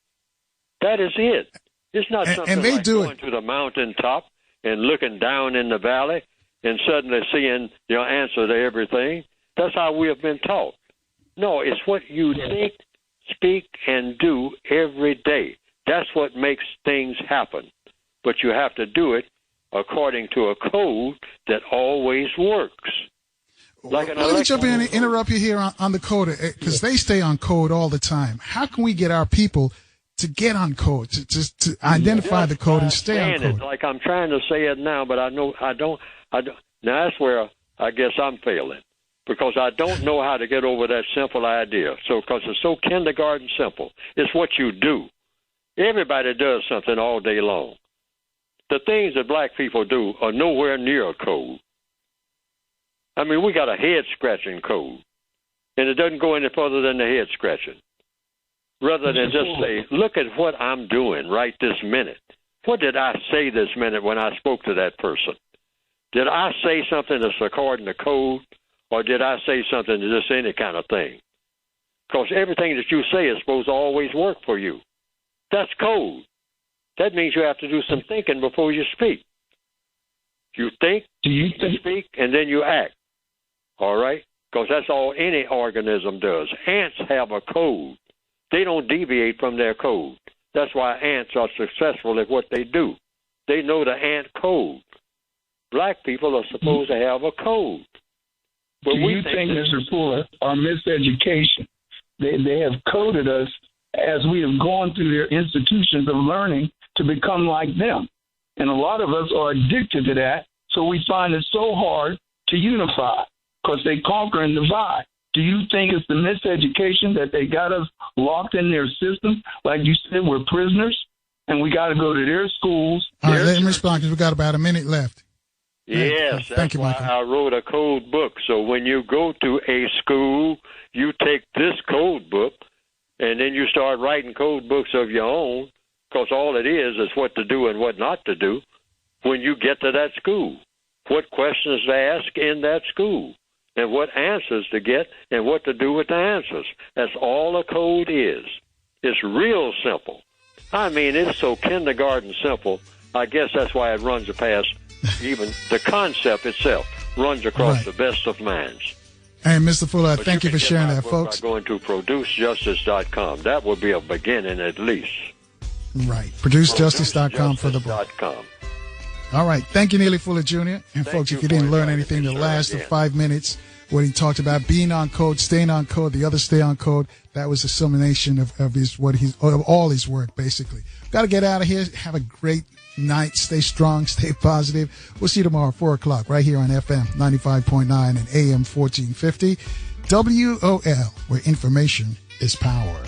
That is it. It's not something and they like do going to the mountaintop and looking down in the valley and suddenly seeing your answer to everything. That's how we have been taught. No, it's what you think, speak, and do every day. That's what makes things happen. But you have to do it according to a code that always works. Like Let me jump in and interrupt you here on the code, because they stay on code all the time. How can we get our people to get on code, to identify the code and stay on code? Like I'm trying to say it now, but I know I don't. Now that's where I guess I'm failing, because I don't know how to get over that simple idea. So, because it's so kindergarten simple, it's what you do. Everybody does something all day long. The things that black people do are nowhere near a code. I mean, we got a head-scratching code, and it doesn't go any further than the head-scratching. Rather than just say, look at what I'm doing right this minute. What did I say this minute when I spoke to that person? Did I say something that's according to code, or did I say something that's just any kind of thing? Because everything that you say is supposed to always work for you. That's code. That means you have to do some thinking before you speak. You think, you speak, and then you act. All right? Because that's all any organism does. Ants have a code. They don't deviate from their code. That's why ants are successful at what they do. They know the ant code. Black people are supposed to have a code. But do you think, Mr. Fuller, our miseducation, they have coded us as we have gone through their institutions of learning to become like them. And a lot of us are addicted to that, so we find it so hard to unify because they conquer and divide. Do you think it's the miseducation that they got us locked in their system? Like you said, we're prisoners, and we got to go to their schools. All right, let me respond because we got about a minute left. Yes, Thank you, why Michael. I wrote a code book. So when you go to a school, you take this code book, and then you start writing code books of your own, because all it is what to do and what not to do when you get to that school. What questions to ask in that school, and what answers to get, and what to do with the answers. That's all a code is. It's real simple. I mean, it's so kindergarten simple. I guess that's why it runs past even the concept itself, runs across the best of minds. Hey, Mr. Fuller, thank you for sharing that, folks. By going to producejustice.com. That would be a beginning at least. Right. Producejustice.com for the book. All right. Thank you, Neely Fuller Jr. And folks, if you didn't learn anything the last 5 minutes, when he talked about being on code, staying on code, the other stay on code, that was a summation of all his work, basically. Got to get out of here. Have a great night. Stay strong. Stay positive. We'll see you tomorrow, 4 o'clock, right here on FM 95.9 and AM 1450. WOL, where information is power.